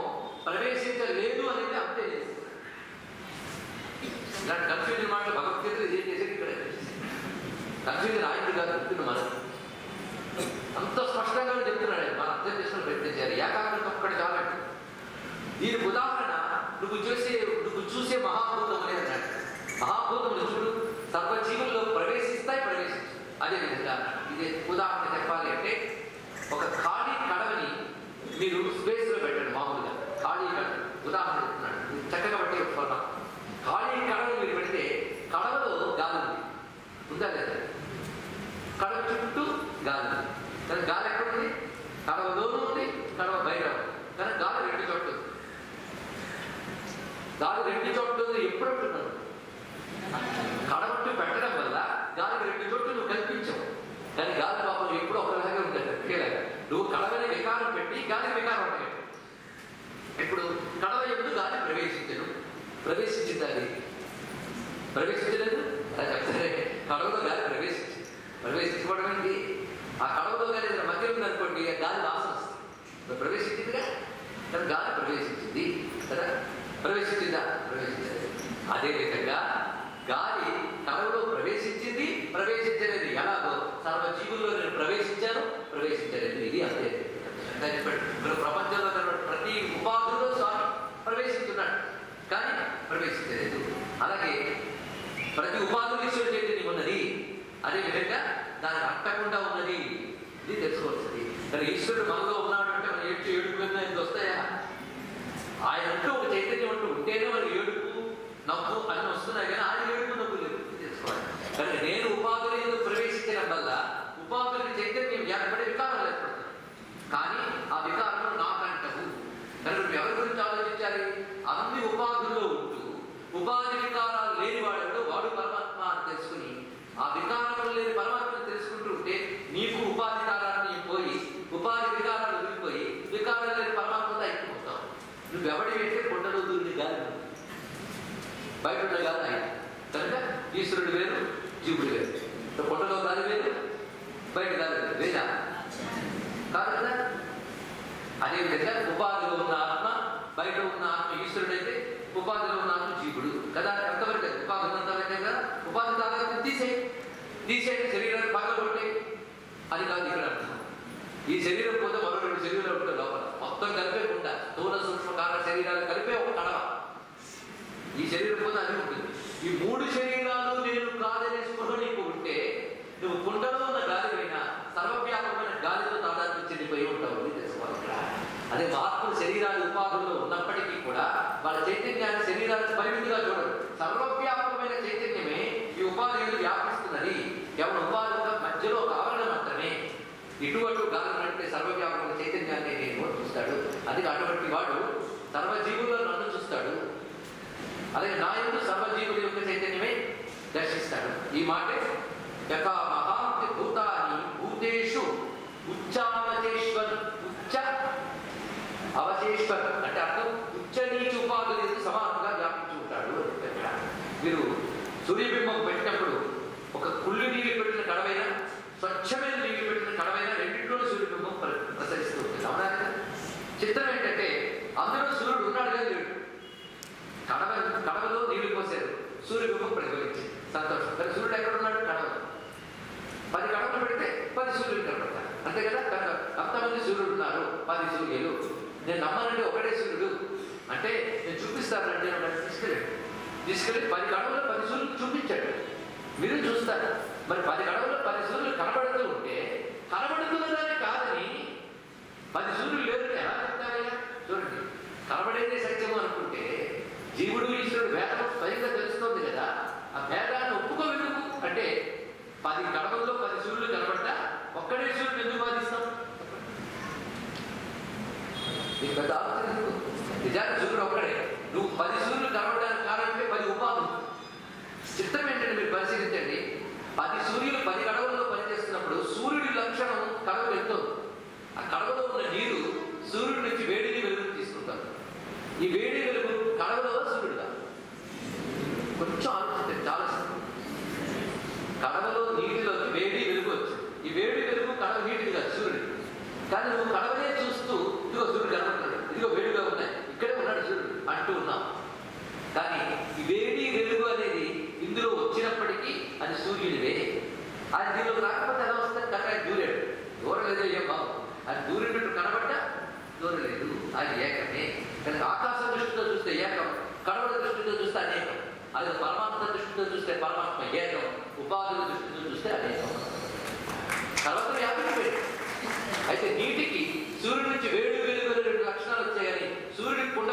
ప్రవేశించలేదు అనేది అంతే నిజం. ఇలాంటి కన్ఫ్యూజన్ మాట భగవద్గీతలు ఏం చేసేది ఇక్కడ కన్ఫ్యూజన్ ఆయన కాదు చెప్తున్న మనం అంత స్పష్టంగా చెప్తున్నాడు. మనం అర్థం చేసుకుని ప్రయత్నం చేయాలి. ఏకాగ్రత ఒక్కటి చాలండి. దీనికి ఉదాహరణ నువ్వు చూసే మహాభూతం అనేది అన్నాడు. మహాభూతములు చూడు సర్వజీవుల్లో ప్రవేశిస్తాయి, ప్రవేశించు. అదేవిధంగా ఇది ఉదాహరణ చెప్పాలి అంటే ఒక ఖాళీ కడవని మీరు స్పేస్లో పెట్టండి. మామూలుగా ఖాళీ కడవ ఉదాహరణ చెప్తున్నాడు. చక్కగా బట్టి ఖాళీ కడవని మీరు పెడితే కడవలో గాలి ఉంది. ఉందా లేదా? కడవ చుట్టూ గాలి ఉంది. కానీ గాలి ఎక్కడుంది? కడవలోనూ ఉంది, కడవ బయట ఉంది. కానీ గాలి రెండు చోట్ల ఉంది. గాలి రెండు చోట్ల ఉంది. ఎప్పుడు అంటున్నాను? కడవట్టు పెట్టడం వల్ల గాలికి రెండు చోట్ల నువ్వు కల్పించావు. కానీ గాలి పాపం ఎప్పుడు ఒకలాగే ఉంటుంది. ఒకేలాగా నువ్వు కడవని వికారం పెట్టి గాలికి వికారం ఉంటాయి. ఇప్పుడు కడవ ఎప్పుడు గాలి ప్రవేశించను, ప్రవేశించింది. అది ప్రవేశించలేదు. అలా చెప్తారే, కడవలో గాలి ప్రవేశించింది. ప్రవేశించుకోవడం ఏంటి? ఆ కడవలో గాలి మధ్యలో ఉందనుకోండి, గాలి వాసన వస్తుంది. ప్రవేశించిందిగా, కానీ గాలి ప్రవేశించింది కదా. ప్రవేశించిందా? ప్రవేశించలేదు. అదేవిధంగా గాలి కడవలో ప్రవేశించింది, ప్రవేశించలేదు. ఎలాగో సర్వజీవుల్లో నేను ప్రవేశించాను, ప్రవేశించలేదు. ఇది అంతే. ప్రపంచంలో ప్రతి ఉపాధుల్లో స్వామి ప్రవేశిస్తున్నాడు, కానీ ప్రవేశించలేదు. అలాగే ప్రతి ఉపాధులు ఈశ్వరుడు చైతన్యం ఉన్నది. అదేవిధంగా దానికి అంటకుండా ఉన్నది. ఇది తెలుసుకోవాల్సింది. కానీ ఈశ్వరుడు మనలో ఉన్నాడు అంటే మనం ఏడుపు ఎందుకు వస్తాయా? ఆయన అంటూ ఒక చైతన్యం అంటూ ఉంటేనే మనకి ఏడుపు నవ్వు అన్నీ వస్తున్నాయి. కానీ ఆయన ఏడుపు నవ్వు లేదు, తెలుసుకోవాలి. కానీ నేను ఉపాధులు ఎందుకు ప్రవేశించడం వల్ల ఉపాధులకి చైతన్యం ఏర్పడే వికారాలు ఏర్పడుతుంది. కానీ ఆ వికారంలో నాకంటవు. కానీ నువ్వు ఎవరి గురించి ఆలోచించాలి? అన్ని ఉపాధుల్లో ఉంటూ ఉపాధి వికారాలు లేని వాడు వాడు పరమాత్మ అని తెలుసుకుని ఆ వికారాలు లేని పరమాత్మను తెలుసుకుంటూ ఉంటే నీకు ఉపాధి కారాన్ని పోయి ఉపాధి వికారాలు వదిలిపోయి వికారాలు లేని పరమాత్మతో అయిపోతావు. నువ్వు ఎవడి వెంటే కొండలో దూరిని గాలి బయట ఉన్న గాలి ఆయన కనుక ఈశ్వరుడు వేరు, జీవుడు వేరు. కొండలో గాలి వేరు, బయట గాలి వేరు. వేదా కాదు కదా. అదేవిధంగా ఉపాధిలో ఉన్న ఆత్మ, బయట ఉన్న ఆత్మ ఈశ్వరుడైతే ఉపాధిలో ఉన్న ఆత్మ జీవుడు కదా. ఎంతవరకు ఉపాధి ఉన్నంతవరకే కదా. ఉపాధి కాదు తీసేయండి, శరీరాన్ని పగలగొట్టే అది కాదు ఇక్కడ అర్థం. ఈ శరీరం పోతే మరో రెండు శరీరాలు ఉంటాయి లోపల, మొత్తం కలిపేకుండా స్థూల సూక్ష్మ కారణ శరీరాలు కలిపే ఒక కడవ. ఈ శరీరం పోతే అది ఉంటుంది. ఈ మూడు శరీరాలు నేను కాదనే స్పృహ నీకు ఉంటే నువ్వు కుండలో ఉన్న గాలిపైన సర్వవ్యాపకమైన గాలితో తాదాత్మ్యం చెందిపోయి ఉంటావు. తెలుసుకోవాలి. అదే మహాత్ములు శరీరాలు ఉపాధుల్లో ఉన్నప్పటికీ కూడా వాళ్ళ చైతన్యాన్ని శరీరాన్ని పరిమితిగా చూడరు. సర్వవ్యాపకమైన చైతన్యమే ఈ ఉపాధులు వ్యాపిస్తున్నది. కేవలం ఉపాధుల మధ్యలో ఒక ఆవరణ మాత్రమే. ఇటువంటి గాలి అంటే సర్వవ్యాపకమైన చైతన్యాన్ని నేను చూస్తాడు. అది అటువంటి వాడు సర్వజీవుల్లో నన్ను చూస్తాడు. అలాగే నా యొక్క సర్వజీవుల యొక్క చైతన్యమే దర్శిస్తాడు. ఈ మాట యథా మహాంతి భూతాని భూతేషు ఉచ్చావచేశ్వర్. ఉచ్చ అవచేశ్వర్ అంటే అర్థం ఉచ్చ నీటి ఉపాధులు సమానంగా వ్యాపించి ఉంటాడు. మీరు సూర్యబింబం పెట్టినప్పుడు ఒక కుళ్ళు నీళ్ళు పెట్టిన కడవైనా స్వచ్ఛమైన నీళ్ళు పెట్టిన కడవైనా రెండింటిలోనే సూర్యబింబం ప్రసరిస్తూ ఉంటుంది. అవునా? చిత్రం ఏంటంటే అందులో సూర్యుడు ఉన్నాడు కానీ లేడు. కడవలో నీళ్లు పోసారు, సూర్యబింబం ప్రతిఫలించింది. సంతోషం. కానీ సూర్యుడు ఎక్కడ ఉన్నాడు? కడవలో. 10 కడవలు పెడితే 10 సూర్యులు కనబడతారు. అంతే కదా. కనుక అంతమంది సూర్యుడు ఉన్నారు, 10 సూర్యులు. నేను నమ్మనంటే ఒకటే సూర్యుడు అంటే నేను చూపిస్తానంటే తీసుకెళ్ళి 10 కడవలో 10 సూర్యులు చూపించాడు. మీరు చూస్తారు. మరి 10 కడవలో 10 సూర్యులు కనబడుతూ ఉంటే కనబడుతున్నదాన్ని కాదని 10 సూర్యులు లేరు ఎలా చెప్తారయ్యా? చూడండి, కనబడేదే సత్యము అనుకుంటే జీవుడు ఈశ్వరుడు భేదం స్వయంగా తెలుస్తోంది కదా. ఆ భేదాన్ని ఒప్పుకోవెందుకు అంటే 10 కడవల్లో 10 సూర్యులు కనబడ్డా ఒక్కడే సూర్యుడు ఎందుకు బాధిస్తాం? నీకు పెద్ద ఆలోచన. నిజానికి సూర్యుడు ఒక్కడే. నువ్వు 10 సూర్యులు కనబడడానికి కారణంటే 10 ఉపాధులు. చిత్రం ఏంటంటే మీరు పరిశీలించండి. 10 సూర్యులు 10 కడవల్లో పనిచేస్తున్నప్పుడు సూర్యుడి లక్షణం కడవ వెళ్తుంది. ఆ కడవలో ఉన్న నీరు సూర్యుడి నుంచి వేడిని వెలుగుని తీసుకుంటారు. ఈ వేడి వెలుగు కడవలో సూర్యుడు కాదు. కొంచెం ఆలోచించండి. చాలా కడవలో నీటిలోకి వేడి వెలుగు వచ్చింది. ఈ వేడి వెలుగు కడవ నీటిది కాదు, సూర్యుడు. కానీ నువ్వు కడవనే చూస్తూ ఇదిగో సూర్యుడు కనబడుతున్నాడు, ఇదిగో వేడిగా ఉన్నాయి, ఇక్కడే ఉన్నాడు సూర్యుడు అంటూ ఉన్నావు. కానీ ఈ వేడి వెలుగు అనేది ఇందులో వచ్చినప్పటికీ అది సూర్యుడివే. అది దీనిలోకి రాకపోతే ఎలా వస్తుంది? కనుక ఆయన దూరాడు. దూరం లేదో ఏం బాబు, అది దూరినట్టు కనబడ్డా దూరం లేదు, అది ఏకమే. కానీ ఆకాశ దృష్టితో చూస్తే ఏకం, కడవల దృష్టితో చూస్తే అనేకం. అది పరమాత్మ దృష్టితో చూస్తే పరమాత్మ ఏకం, ఉపాధుల దృష్టితో చూస్తే అనేకం. కడవలు అయితే నీటికి సూర్యుడి నుంచి వేడి వెలుగు 2 లక్షణాలు వచ్చాయని సూర్యుడికి కుండ